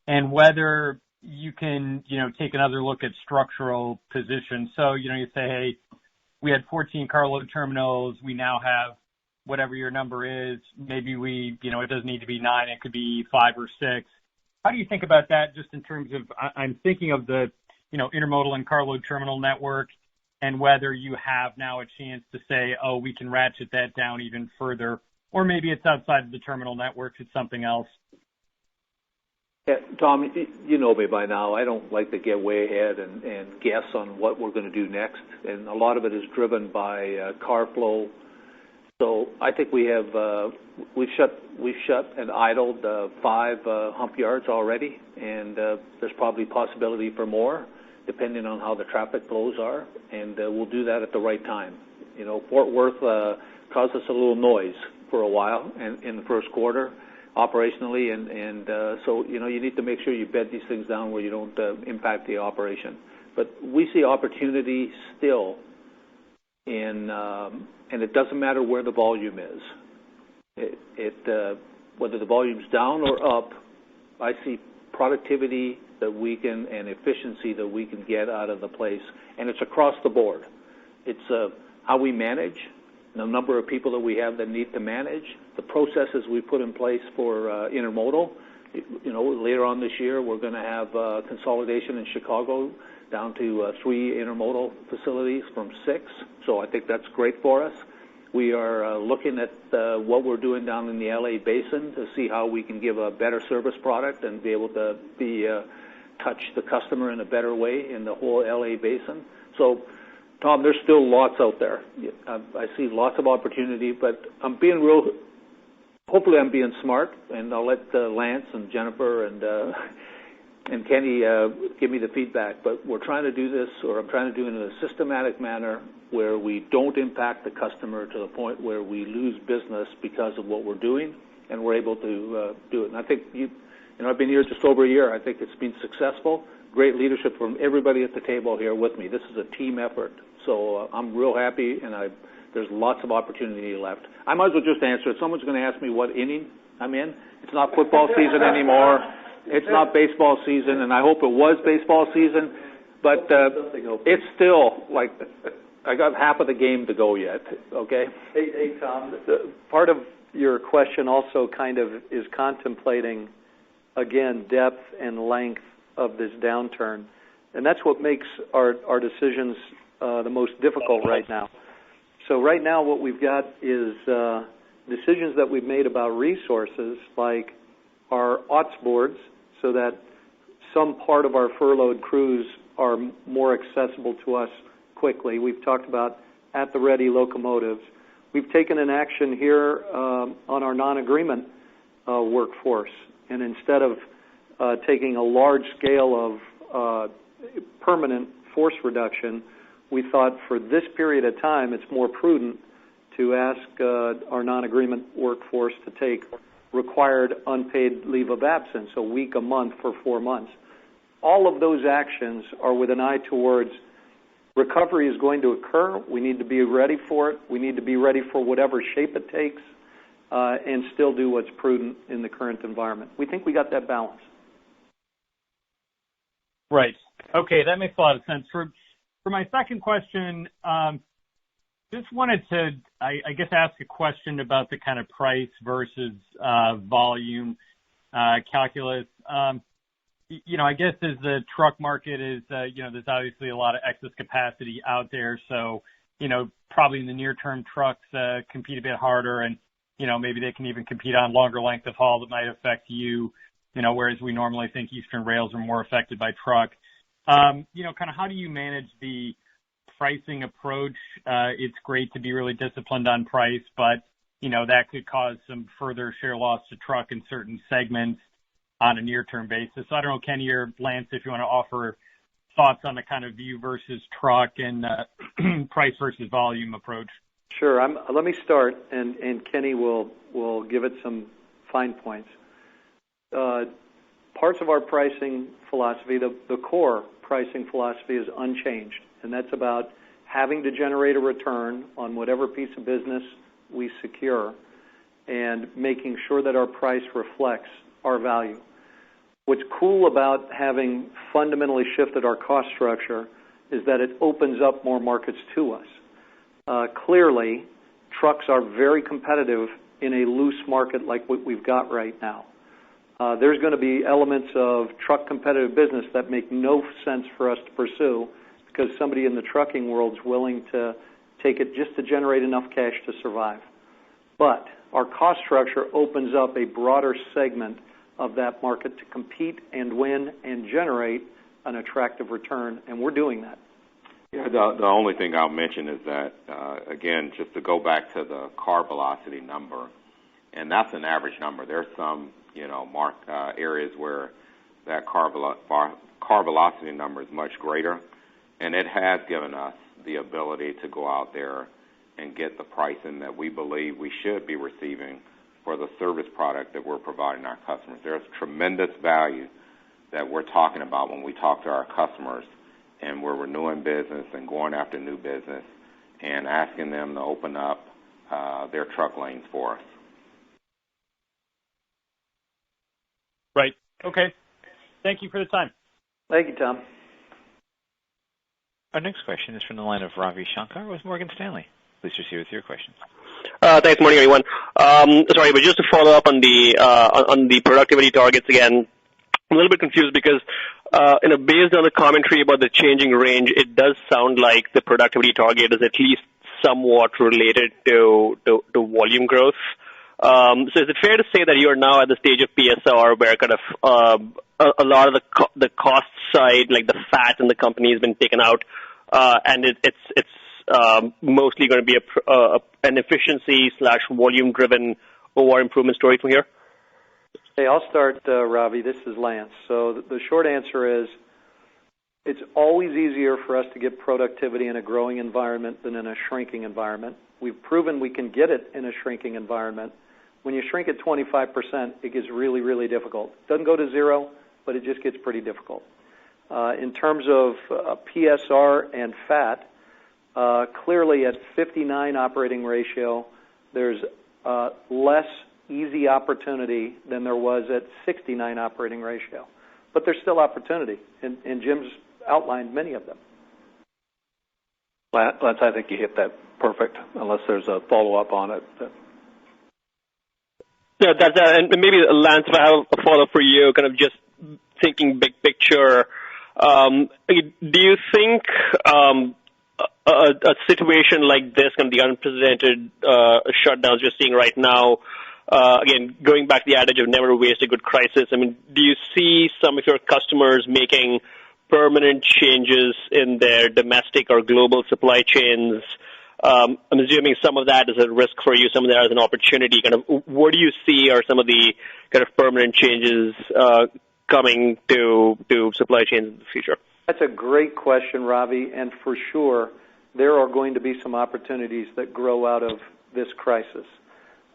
and whether you can, take another look at structural positions? So, you say, hey, we had 14 carload terminals. We now have whatever your number is. Maybe it doesn't need to be 9. It could be 5 or 6. How do you think about that just in terms of, I'm thinking of the, intermodal and carload terminal network, and whether you have now a chance to say, oh, we can ratchet that down even further, or maybe it's outside of the terminal networks, it's something else. Yeah, Tom, you know me by now. I don't like to get way ahead and guess on what we're going to do next, and a lot of it is driven by car flow. So I think we've shut and idled 5 hump yards already, and there's probably possibility for more, depending on how the traffic flows are, and we'll do that at the right time. Fort Worth caused us a little noise for a while in the first quarter operationally, and so you need to make sure you bed these things down where you don't impact the operation. But we see opportunity still in, and it doesn't matter where the volume is. Whether the volume's down or up, I see productivity that we can and efficiency that we can get out of the place, and it's across the board. It's how we manage, the number of people that we have that need to manage, the processes we put in place for intermodal. Later on this year, we're going to have consolidation in Chicago down to 3 intermodal facilities from 6. So I think that's great for us. We are looking at what we're doing down in the LA Basin to see how we can give a better service product and be able to touch the customer in a better way in the whole LA Basin. So, Tom, there's still lots out there. I see lots of opportunity, but hopefully I'm being smart, and I'll let Lance and Jennifer and Kenny give me the feedback. But we're trying to do this, or I'm trying to do it in a systematic manner where we don't impact the customer to the point where we lose business because of what we're doing, and we're able to do it. And I think I've been here just over a year. I think it's been successful. Great leadership from everybody at the table here with me. This is a team effort. So I'm real happy, and there's lots of opportunity left. I might as well just answer it. Someone's going to ask me what inning I'm in. It's not football season anymore. It's not baseball season, and I hope it was baseball season. But it's still like I got half of the game to go yet, okay? Hey Tom, part of your question also kind of is contemplating, again, depth and length of this downturn. And that's what makes our decisions the most difficult right now. So right now what we've got is decisions that we've made about resources like our OTS boards, so that some part of our furloughed crews are more accessible to us quickly. We've talked about at-the-ready locomotives. We've taken an action here on our non-agreement workforce, and instead of taking a large scale of permanent force reduction, we thought for this period of time it's more prudent to ask our non-agreement workforce to take required unpaid leave of absence, a week a month for 4 months. All of those actions are with an eye towards recovery is going to occur. We need to be ready for it. We need to be ready for whatever shape it takes and still do what's prudent in the current environment. We think we got that balance. Right. Okay, that makes a lot of sense. For my second question, just wanted to, I guess, ask a question about the kind of price versus volume calculus. I guess as the truck market is, there's obviously a lot of excess capacity out there. So, probably in the near term, trucks compete a bit harder, and, maybe they can even compete on longer length of haul that might affect you, whereas we normally think Eastern rails are more affected by truck. Kind of how do you manage the pricing approach? It's great to be really disciplined on price, but, that could cause some further share loss to truck in certain segments on a near-term basis. So I don't know, Kenny or Lance, if you want to offer thoughts on the kind of view versus truck and price versus volume approach. Sure. Let me start, and Kenny will give it some fine points. parts of our pricing philosophy, the core pricing philosophy is unchanged, and that's about having to generate a return on whatever piece of business we secure and making sure that our price reflects our value. What's cool about having fundamentally shifted our cost structure is that it opens up more markets to us. Clearly, trucks are very competitive in a loose market like what we've got right now. There's going to be elements of truck competitive business that make no sense for us to pursue because somebody in the trucking world is willing to take it just to generate enough cash to survive. But our cost structure opens up a broader segment of that market to compete and win and generate an attractive return, and we're doing that. Yeah, the only thing I'll mention is that, again, just to go back to the car velocity number, and that's an average number. There's some, areas where that car velocity number is much greater, and it has given us the ability to go out there and get the pricing that we believe we should be receiving for the service product that we're providing our customers. There's tremendous value that we're talking about when we talk to our customers, and we're renewing business and going after new business and asking them to open up their truck lanes for us. Right. Okay. Thank you for the time. Thank you, Tom. Our next question is from the line of Ravi Shankar with Morgan Stanley. Please proceed with your questions. Thanks. Morning, everyone. Sorry, but just to follow up on the productivity targets again, I'm a little bit confused because, based on the commentary about the changing range, it does sound like the productivity target is at least somewhat related to volume growth. So is it fair to say that you are now at the stage of PSR where kind of a lot of the cost side, like the fat in the company, has been taken out, and it's mostly going to be an efficiency / volume driven OR improvement story from here? Hey, I'll start, Ravi. This is Lance. So the short answer is it's always easier for us to get productivity in a growing environment than in a shrinking environment. We've proven we can get it in a shrinking environment. When you shrink it 25%, it gets really, really difficult. It doesn't go to zero, but it just gets pretty difficult. In terms of PSR and fat, clearly at 59 operating ratio, there's less easy opportunity than there was at 69 operating ratio. But there's still opportunity, and Jim's outlined many of them. Lance, I think you hit that perfect, unless there's a follow-up on it. Yeah, and maybe, Lance, if I have a follow-up for you, kind of just thinking big picture, do you think a situation like this, kind of the unprecedented shutdowns you're seeing right now, again, going back to the adage of never waste a good crisis, I mean, do you see some of your customers making permanent changes in their domestic or global supply chains? I'm assuming some of that is a risk for you, some of that is an opportunity. Kind of, what do you see are some of the kind of permanent changes coming to supply chains in the future? That's a great question, Ravi, and for sure there are going to be some opportunities that grow out of this crisis.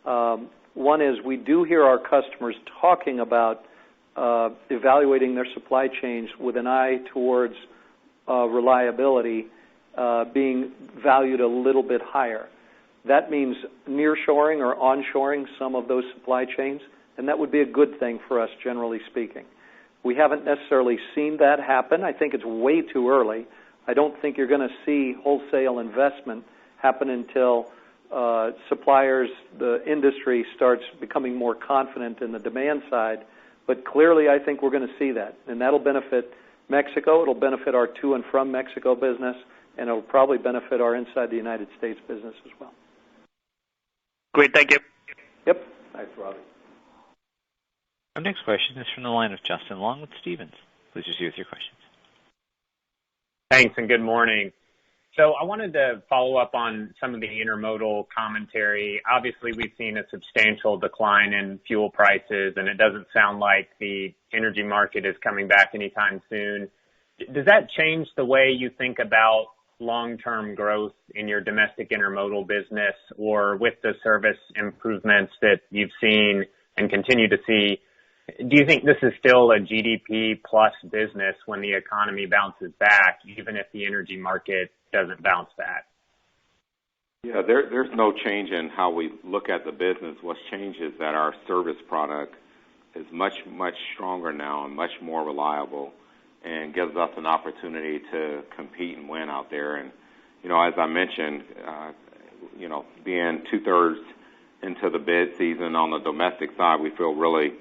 One is we do hear our customers talking about evaluating their supply chains with an eye towards reliability being valued a little bit higher. That means nearshoring or onshoring some of those supply chains, and that would be a good thing for us, generally speaking. We haven't necessarily seen that happen. I think it's way too early. I don't think you're going to see wholesale investment happen until suppliers, the industry starts becoming more confident in the demand side. But clearly, I think we're going to see that, and that'll benefit Mexico. It'll benefit our to and from Mexico business, and it'll probably benefit our inside the United States business as well. Great, thank you. Yep. Thanks, Robbie. Our next question is from the line of Justin Long with Stephens. Please proceed with your questions. Thanks, and good morning. So I wanted to follow up on some of the intermodal commentary. Obviously, we've seen a substantial decline in fuel prices, and it doesn't sound like the energy market is coming back anytime soon. Does that change the way you think about long-term growth in your domestic intermodal business, or with the service improvements that you've seen and continue to see, do you think this is still a GDP plus business when the economy bounces back, even if the energy market doesn't bounce back? Yeah, there's no change in how we look at the business. What's changed is that our service product is much, much stronger now and much more reliable and gives us an opportunity to compete and win out there. And, as I mentioned, being two-thirds into the bid season on the domestic side, we feel really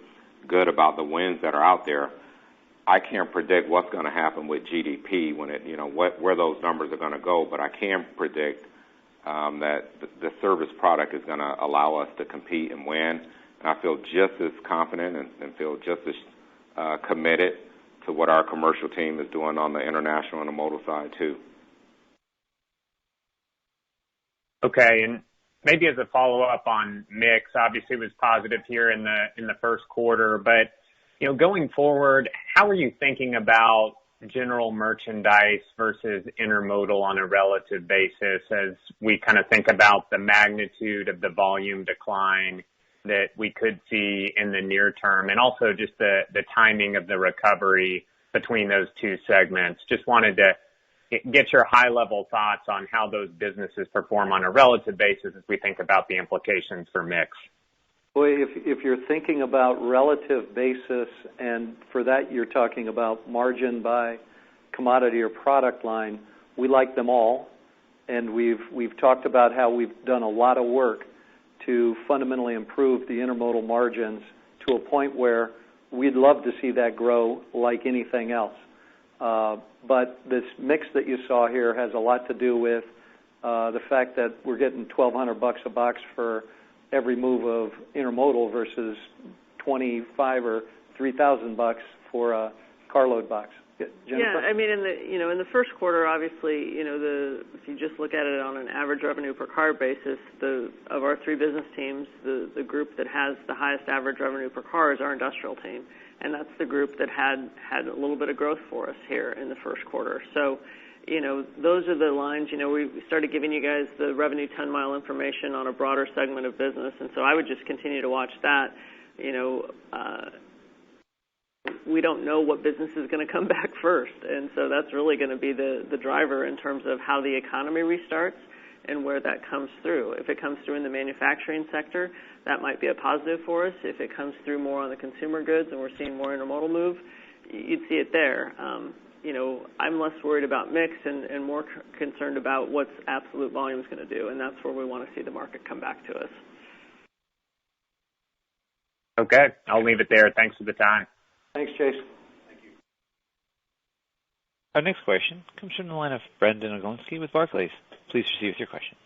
good about the wins that are out there. I can't predict what's going to happen with GDP when where those numbers are going to go, but I can predict that the service product is going to allow us to compete and win. And I feel just as confident and feel just as committed to what our commercial team is doing on the international intermodal side too. Okay, and maybe as a follow-up on mix, obviously it was positive here in the first quarter, but going forward, how are you thinking about general merchandise versus intermodal on a relative basis as we kind of think about the magnitude of the volume decline that we could see in the near term, and also just the timing of the recovery between those two segments? Just wanted to get your high-level thoughts on how those businesses perform on a relative basis as we think about the implications for mix. Boy, if you're thinking about relative basis, and for that you're talking about margin by commodity or product line, we like them all, and we've talked about how we've done a lot of work to fundamentally improve the intermodal margins to a point where we'd love to see that grow like anything else. But this mix that you saw here has a lot to do with the fact that we're getting $1,200 a box for every move of intermodal versus $25 or $3,000 for a carload box. Jennifer? Yeah, I mean, in the first quarter, obviously, if you just look at it on an average revenue per car basis, of our three business teams, the group that has the highest average revenue per car is our industrial team, and that's the group that had a little bit of growth for us here in the first quarter. So, those are the lines. We started giving you guys the revenue ton-mile information on a broader segment of business, and so I would just continue to watch that. We don't know what business is going to come back first, and so that's really going to be the driver in terms of how the economy restarts and where that comes through. If it comes through in the manufacturing sector, that might be a positive for us. If it comes through more on the consumer goods and we're seeing more intermodal move, you'd see it there. I'm less worried about mix and more concerned about what's absolute volume is going to do, and that's where we want to see the market come back to us. Okay, I'll leave it there. Thanks for the time. Thanks, Chase. Thank you. Our next question comes from the line of Brendan Oglenski with Barclays. Please proceed with your questions.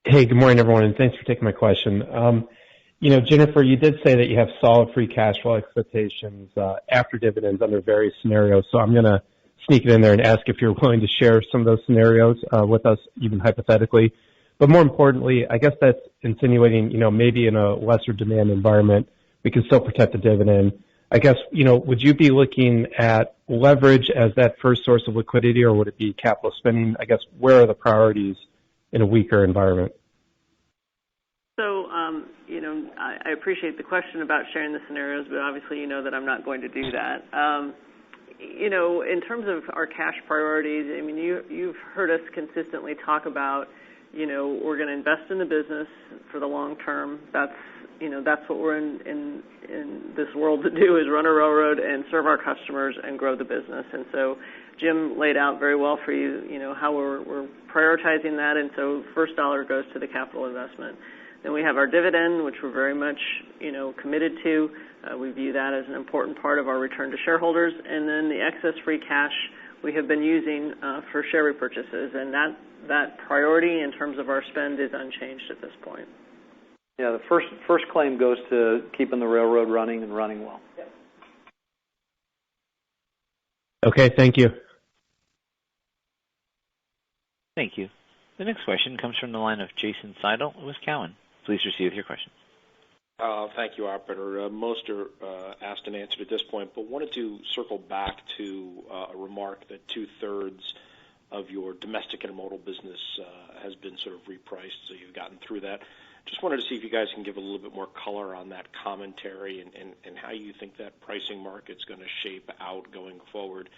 Hey, good morning, everyone, and thanks for taking my question. Jennifer, you did say that you have solid free cash flow expectations after dividends under various scenarios, so I'm going to sneak it in there and ask if you're willing to share some of those scenarios with us, even hypothetically. But more importantly, I guess that's insinuating, maybe in a lesser demand environment, we can still protect the dividend. I guess, would you be looking at leverage as that first source of liquidity, or would it be capital spending? I guess, where are the priorities in a weaker environment? So, I appreciate the question about sharing the scenarios, but obviously you know that I'm not going to do that. In terms of our cash priorities, I mean, you've heard us consistently talk about, we're going to invest in the business for the long term. That's what we're in this world to do, is run a railroad and serve our customers and grow the business. And so Jim laid out very well for you, how we're prioritizing that, and so first dollar goes to the capital investment. Then we have our dividend, which we're very much, committed to. We view that as an important part of our return to shareholders. And then the excess free cash we have been using for share repurchases, and that priority in terms of our spend is unchanged at this point. Yeah, the first claim goes to keeping the railroad running and running well. Okay, thank you. Thank you. The next question comes from the line of Jason Seidel with Cowen. Please proceed with your questions. Thank you, operator. Most are asked and answered at this point, but wanted to circle back to a remark that two-thirds of your domestic intermodal business has been sort of repriced, so you've gotten through that. Just wanted to see if you guys can give a little bit more color on that commentary and how you think that pricing market's going to shape out going forward.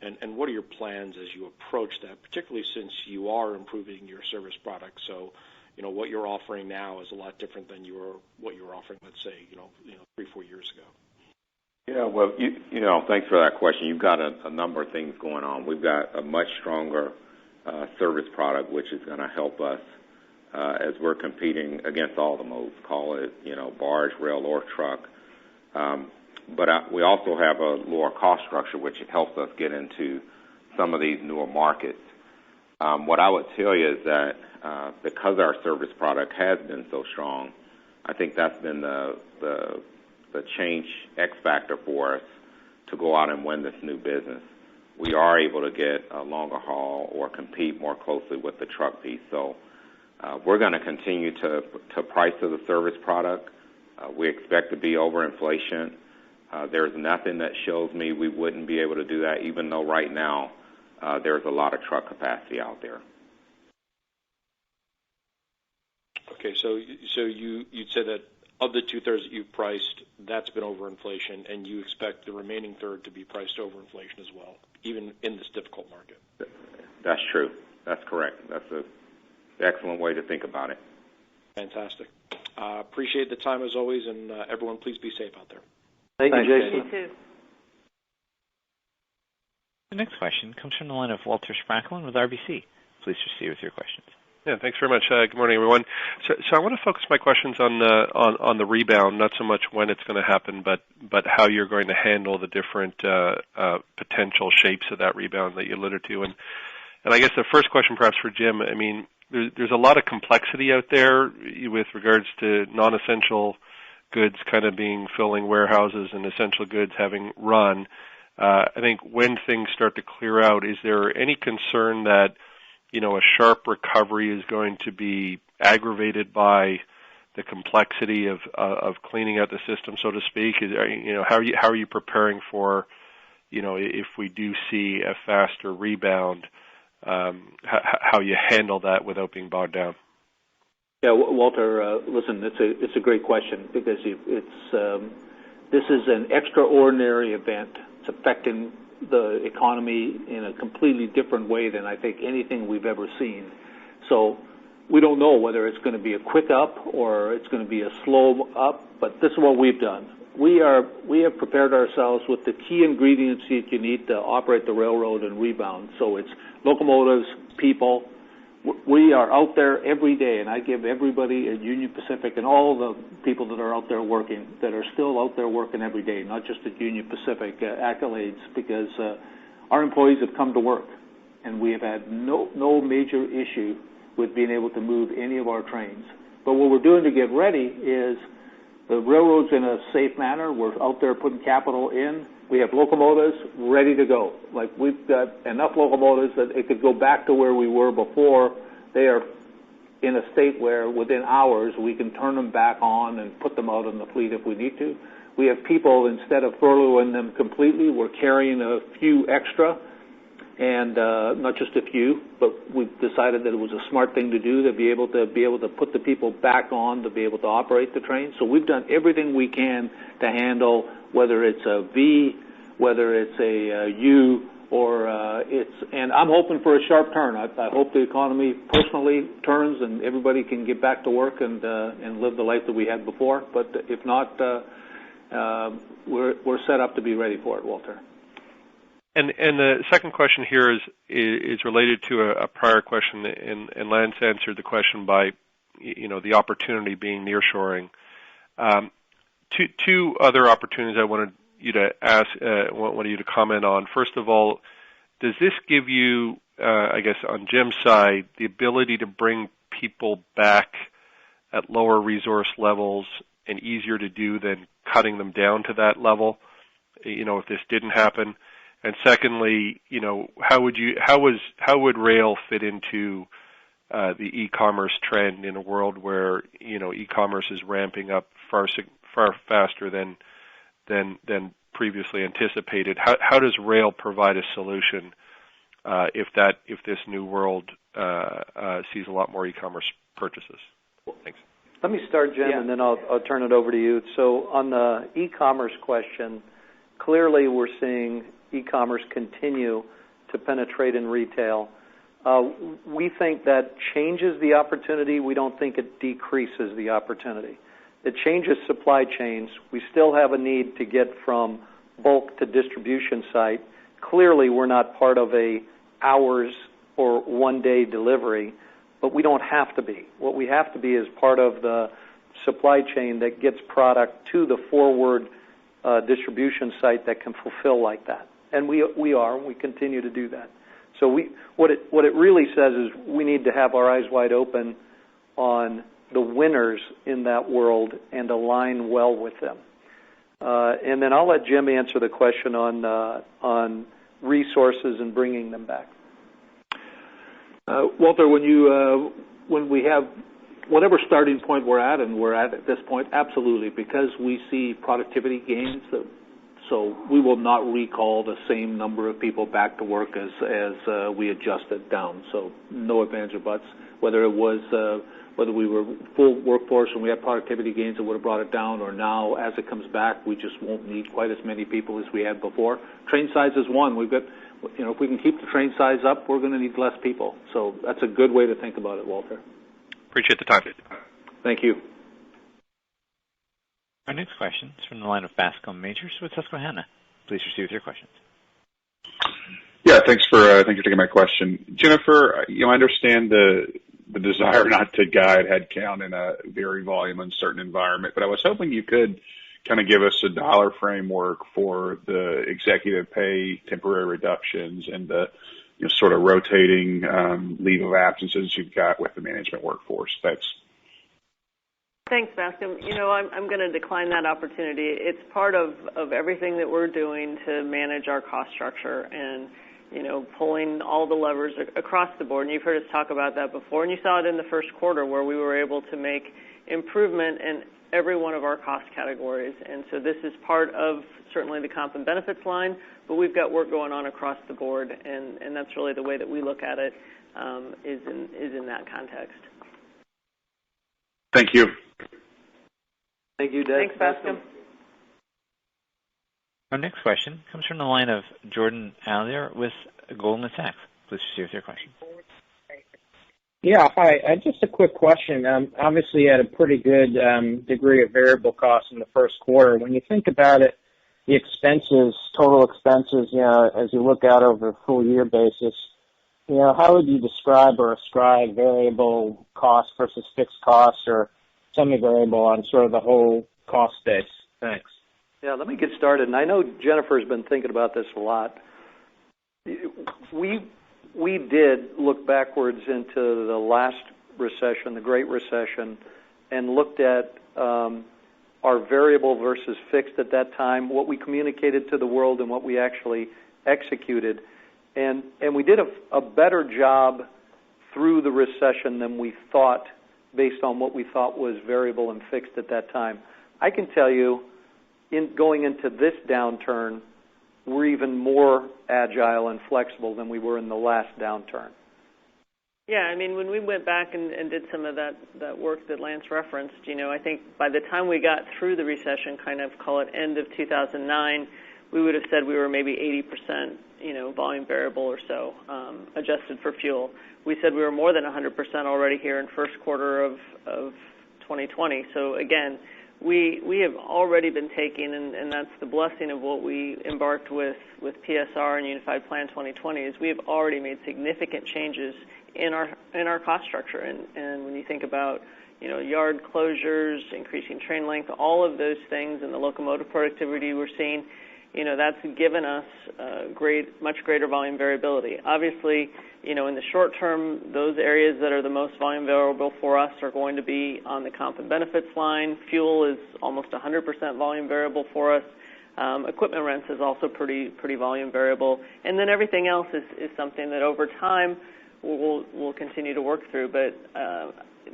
And what are your plans as you approach that, particularly since you are improving your service product? So, what you're offering now is a lot different than what you were offering, let's say, 3-4 years ago. Yeah, well, thanks for that question. You've got a number of things going on. We've got a much stronger service product, which is going to help us as we're competing against all the modes, call it, barge, rail, or truck. But we also have a lower cost structure, which helps us get into some of these newer markets. What I would tell you is that because our service product has been so strong, I think that's been the change X factor for us to go out and win this new business. We are able to get a longer haul or compete more closely with the truck piece. So we're going to continue to price to the service product. We expect to be over inflation. There's nothing that shows me we wouldn't be able to do that, even though right now there's a lot of truck capacity out there. Okay, so you'd say that of the 2/3 that you've priced, that's been over inflation, and you expect the remaining third to be priced over inflation as well, even in this difficult market. That's true. That's correct. That's an excellent way to think about it. Fantastic. Appreciate the time as always, and everyone, please be safe out there. Thank you, Jason. You too. The next question comes from the line of Walter Spracklin with RBC. Please proceed with your questions. Yeah, thanks very much. Good morning, everyone. So I want to focus my questions on the rebound, not so much when it's going to happen, but how you're going to handle the different potential shapes of that rebound that you alluded to. And I guess the first question, perhaps for Jim. I mean, there's a lot of complexity out there with regards to non-essential goods kind of filling warehouses and essential goods having run. I think when things start to clear out, is there any concern that a sharp recovery is going to be aggravated by the complexity of cleaning out the system, so to speak? How are you preparing for, if we do see a faster rebound, how you handle that without being bogged down? Yeah, Walter, listen, it's a great question because this is an extraordinary event. It's affecting the economy in a completely different way than I think anything we've ever seen. So we don't know whether it's going to be a quick up or it's going to be a slow up, but this is what we've done. We have prepared ourselves with the key ingredients that you need to operate the railroad and rebound. So it's locomotives, people. We are out there every day, and I give everybody at Union Pacific and all the people that are out there working, that are still out there working every day, not just at Union Pacific, accolades, because our employees have come to work, and we have had no major issue with being able to move any of our trains. But what we're doing to get ready is the railroad's in a safe manner. We're out there putting capital in. We have locomotives ready to go. Like, we've got enough locomotives that it could go back to where we were before. They are in a state where within hours we can turn them back on and put them out in the fleet if we need to. We have people, instead of furloughing them completely, we're carrying a few extra, and not just a few, but we've decided that it was a smart thing to do to be able to put the people back on to be able to operate the train. So we've done everything we can to handle, whether it's a V, whether it's a U, or and I'm hoping for a sharp turn. I hope the economy personally turns and everybody can get back to work and live the life that we had before. But if not, we're set up to be ready for it, Walter. And the second question here is related to a prior question, and Lance answered the question by, the opportunity being nearshoring. Two other opportunities I wanted you to comment on. First of all, does this give you, I guess on Jim's side, the ability to bring people back at lower resource levels and easier to do than cutting them down to that level, if this didn't happen? And secondly, how would rail fit into the e-commerce trend in a world where e-commerce is ramping up far faster than previously anticipated? How does rail provide a solution if this new world sees a lot more e-commerce purchases? Thanks. Let me start, Jim, and then I'll turn it over to you. So on the e-commerce question, clearly we're seeing e-commerce continue to penetrate in retail. We think that changes the opportunity. We don't think it decreases the opportunity. It changes supply chains. We still have a need to get from bulk to distribution site. Clearly, we're not part of a hours or one-day delivery, but we don't have to be. What we have to be is part of the supply chain that gets product to the forward distribution site that can fulfill like that. And we continue to do that. So what it really says is we need to have our eyes wide open on the winners in that world and align well with them. And then I'll let Jim answer the question on resources and bringing them back. Walter, when we have whatever starting point we're at, and we're at this point, absolutely, because we see productivity gains. So we will not recall the same number of people back to work as we adjusted down. So no ifs or buts. Whether we were full workforce and we had productivity gains that would have brought it down, or now as it comes back, we just won't need quite as many people as we had before. Train size is one. We've got, if we can keep the train size up, we're going to need less people. So that's a good way to think about it, Walter. Appreciate the time. Thank you. Our next question is from the line of Bascome Majors with Susquehanna. Please proceed with your questions. Yeah, thanks for taking my question. Jennifer, I understand the desire not to guide headcount in a very volume uncertain environment, but I was hoping you could kind of give us a dollar framework for the executive pay temporary reductions and the sort of rotating leave of absences you've got with the management workforce. Thanks. Thanks, Bascom. I'm going to decline that opportunity. It's part of everything that we're doing to manage our cost structure and, pulling all the levers across the board. And you've heard us talk about that before, and you saw it in the first quarter where we were able to make improvement in every one of our cost categories. And so this is part of certainly the comp and benefits line, but we've got work going on across the board, and that's really the way that we look at it, is in that context. Thank you. Thank you, Dave. Thanks, Bascom. Our next question comes from the line of Jordan Allier with Goldman Sachs. Please proceed with your question. Yeah, hi. Just a quick question. Obviously, you had a pretty good degree of variable costs in the first quarter. When you think about it, the expenses, total expenses, as you look out over a full year basis, how would you describe or ascribe variable costs versus fixed costs or semi-variable on sort of the whole cost base? Thanks. Yeah, let me get started. And I know Jennifer's been thinking about this a lot. We did look backwards into the last recession, the Great Recession, and looked at our variable versus fixed at that time, what we communicated to the world and what we actually executed. And we did a better job through the recession than we thought based on what we thought was variable and fixed at that time. I can tell you, going into this downturn, we're even more agile and flexible than we were in the last downturn. Yeah, when we went back and did some of that work that Lance referenced, I think by the time we got through the recession, kind of call it end of 2009, we would have said we were maybe 80%, volume variable or so, adjusted for fuel. We said we were more than 100% already here in first quarter of 2020. So again, we have already been taking, and that's the blessing of what we embarked with PSR and Unified Plan 2020, is we have already made significant changes in our cost structure. And when you think about yard closures, increasing train length, all of those things, and the locomotive productivity we're seeing, that's given us much greater volume variability. Obviously, in the short term, those areas that are the most volume variable for us are going to be on the comp and benefits line. Fuel is almost 100% volume variable for us. Equipment rents is also pretty volume variable. And then everything else is something that over time we'll continue to work through. But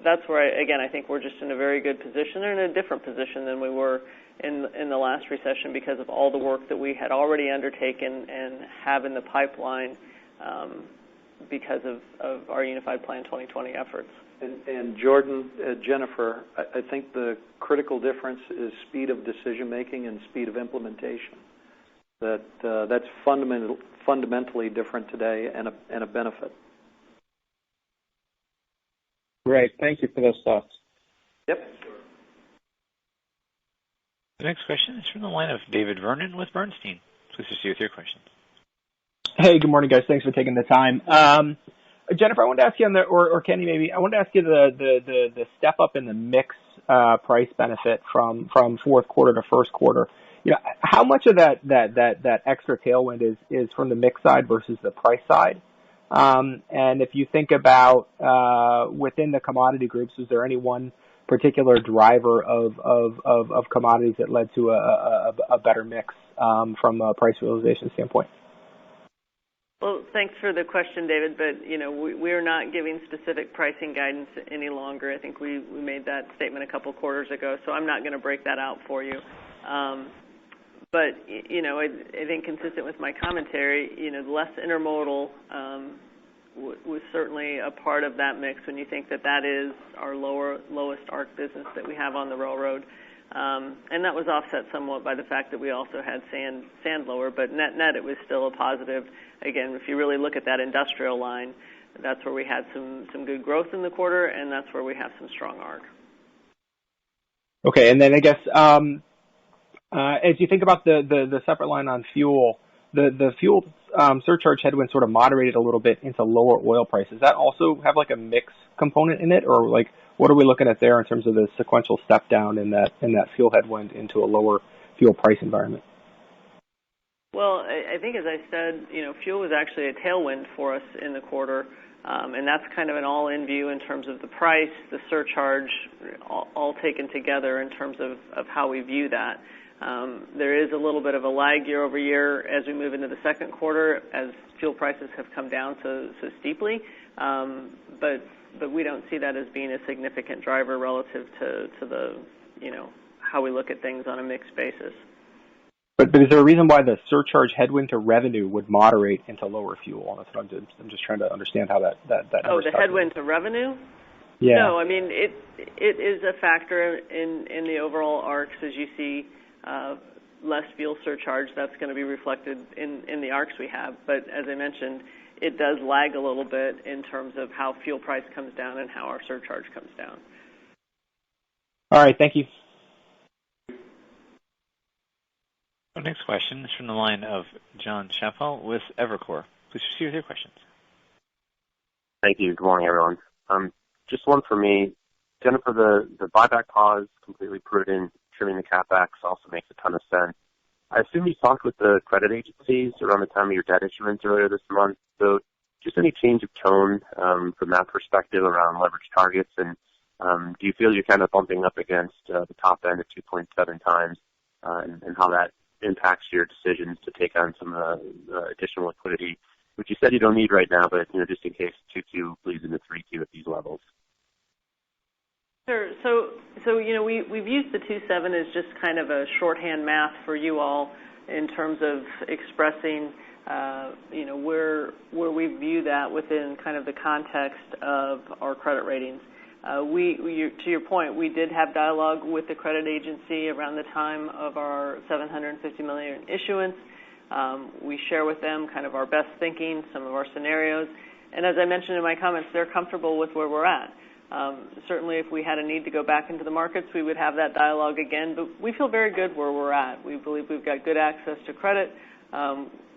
that's where, I think we're just in a very good position, and in a different position than we were in the last recession because of all the work that we had already undertaken and have in the pipeline because of our Unified Plan 2020 efforts. And Jordan, Jennifer, I think the critical difference is speed of decision making and speed of implementation. That's fundamentally different today and a benefit. Great. Thank you for those thoughts. Yep. The next question is from the line of David Vernon with Bernstein. Please proceed with your questions. Hey, good morning, guys. Thanks for taking the time. Jennifer, I wanted to ask you or Kenny maybe, I wanted to ask you the step up in the mix price benefit from fourth quarter to first quarter. How much of that extra tailwind is from the mix side versus the price side? And if you think about within the commodity groups, is there any one particular driver of commodities that led to a better mix from a price realization standpoint? Well, thanks for the question, David, but we're not giving specific pricing guidance any longer. I think we made that statement a couple quarters ago, so I'm not going to break that out for you. But I think consistent with my commentary, less intermodal was certainly a part of that mix when you think that is our lowest ARC business that we have on the railroad. And that was offset somewhat by the fact that we also had sand lower, but net it was still a positive. Again, if you really look at that industrial line, that's where we had some good growth in the quarter, and that's where we have some strong ARC. Okay, and then I guess as you think about the separate line on fuel, the fuel surcharge headwind sort of moderated a little bit into lower oil prices. Does that also have like a mix component in it, or like what are we looking at there in terms of the sequential step down in that fuel headwind into a lower fuel price environment? Well, I think as I said, fuel was actually a tailwind for us in the quarter, and that's kind of an all-in view in terms of the price, the surcharge, all taken together in terms of how we view that. There is a little bit of a lag year over year as we move into the second quarter as fuel prices have come down so steeply, but we don't see that as being a significant driver relative to the how we look at things on a mixed basis. But is there a reason why the surcharge headwind to revenue would moderate into lower fuel? That's what I'm just trying to understand how that the headwind to revenue? Yeah. No, I mean it is a factor in the overall ARCs as you see less fuel surcharge. That's going to be reflected in the ARCs we have. But as I mentioned, it does lag a little bit in terms of how fuel price comes down and how our surcharge comes down. All right, thank you. Our next question is from the line of John Chappell with Evercore. Please proceed with your questions. Thank you. Good morning, everyone. Just one for me. Jennifer, the buyback pause, completely prudent, trimming the CapEx also makes a ton of sense. I assume you talked with the credit agencies around the time of your debt issuance earlier this month. So just any change of tone from that perspective around leverage targets, and do you feel you're kind of bumping up against the top end of 2.7 times and how that impacts your decisions to take on some additional liquidity, which you said you don't need right now, but just in case 2Q bleeds into 3Q at these levels? Sure. So we've used the 2.7 as just kind of a shorthand math for you all in terms of expressing where we view that within kind of the context of our credit ratings. To your point, we did have dialogue with the credit agency around the time of our $750 million issuance. We share with them kind of our best thinking, some of our scenarios, and as I mentioned in my comments, they're comfortable with where we're at. Certainly, if we had a need to go back into the markets, we would have that dialogue again, but we feel very good where we're at. We believe we've got good access to credit,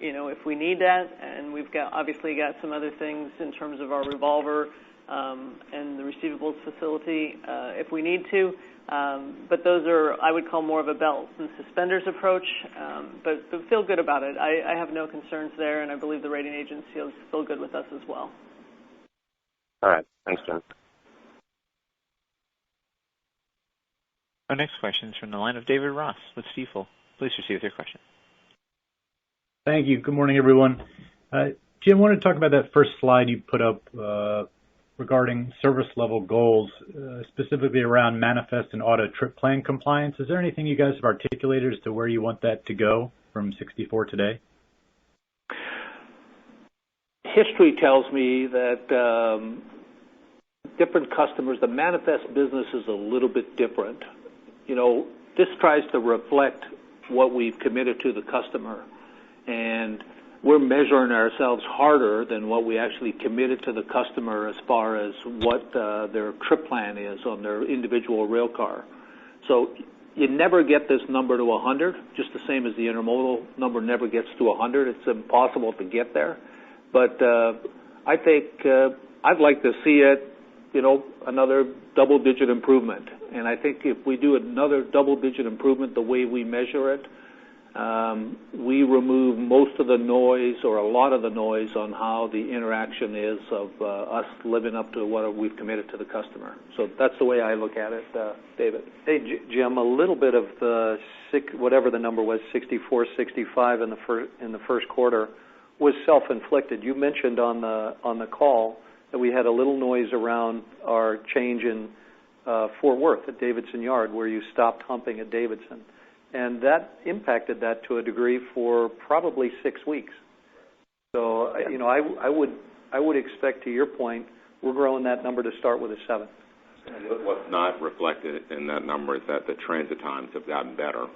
if we need that, and we've obviously got some other things in terms of our revolver and the receivables facility if we need to. But those are, I would call, more of a belt and suspenders approach, but feel good about it. I have no concerns there, and I believe the rating agencies feel good with us as well. All right. Thanks, John. Our next question is from the line of David Ross with Stifel. Please proceed with your question. Thank you. Good morning, everyone. Jim, I wanted to talk about that first slide you put up regarding service level goals, specifically around manifest and auto trip plan compliance. Is there anything you guys have articulated as to where you want that to go from 64 today? history tells me that different customers, the manifest business is a little bit different. This tries to reflect what we've committed to the customer, and we're measuring ourselves harder than what we actually committed to the customer as far as what their trip plan is on their individual rail car. So you never get this number to 100, just the same as the intermodal number never gets to 100. It's impossible to get there. But I think I'd like to see it, another double-digit improvement. And I think if we do another double-digit improvement the way we measure it, we remove most of the noise or a lot of the noise on how the interaction is of us living up to what we've committed to the customer. So that's the way I look at it, David. Hey, Jim, a little bit of the whatever the number was, 64, 65 in the first quarter, was self-inflicted. You mentioned on the call that we had a little noise around our change in Fort Worth at Davidson Yard, where you stopped humping at Davidson. And that impacted that to a degree for probably 6 weeks. So, I would expect, to your point, we're growing that number to start with a 7. What's not reflected in that number is that the transit times have gotten better.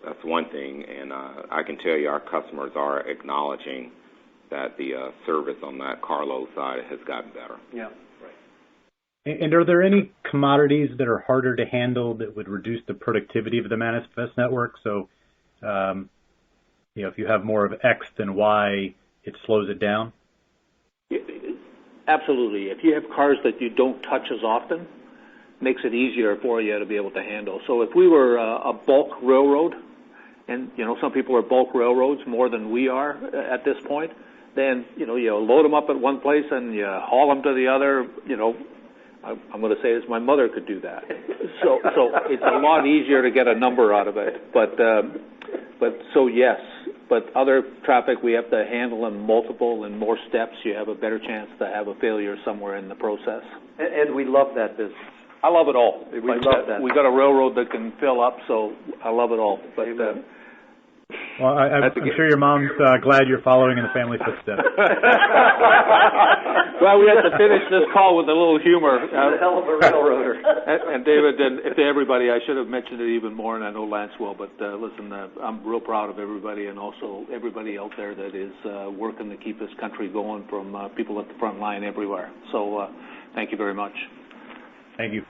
That's one thing, and I can tell you our customers are acknowledging that the service on that carload side has gotten better. Yeah. And are there any commodities that are harder to handle that would reduce the productivity of the manifest network? So, if you have more of X than Y, it slows it down? Absolutely. If you have cars that you don't touch as often, makes it easier for you to be able to handle. So if we were a bulk railroad, and some people are bulk railroads more than we are at this point, then you load them up at one place and you haul them to the other. I'm going to say this: my mother could do that. So it's a lot easier to get a number out of it. But yes. But other traffic, we have to handle in multiple and more steps. You have a better chance to have a failure somewhere in the process. And we love that business. I love it all. We love that. We got a railroad that can fill up, so I love it all. But well, I'm sure your mom's glad you're following in the family footsteps. Well, we had to finish this call with a little humor. A hell of a railroader. And David, and to everybody, I should have mentioned it even more, and I know Lance will, but listen, I'm real proud of everybody and also everybody out there that is working to keep this country going, from people at the front line everywhere. So thank you very much. Thank you.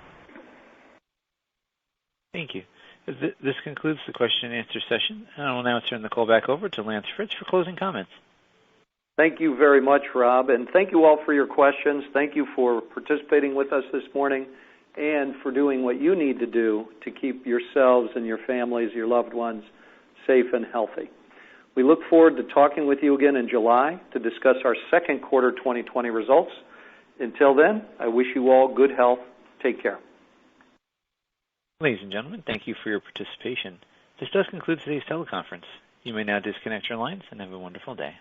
Thank you. This concludes the question and answer session, and I will now turn the call back over to Lance Fritz for closing comments. Thank you very much, Rob, and thank you all for your questions. Thank you for participating with us this morning and for doing what you need to do to keep yourselves and your families, your loved ones, safe and healthy. We look forward to talking with you again in July to discuss our second quarter 2020 results. Until then, I wish you all good health. Take care. Ladies and gentlemen, thank you for your participation. This does conclude today's teleconference. You may now disconnect your lines and have a wonderful day.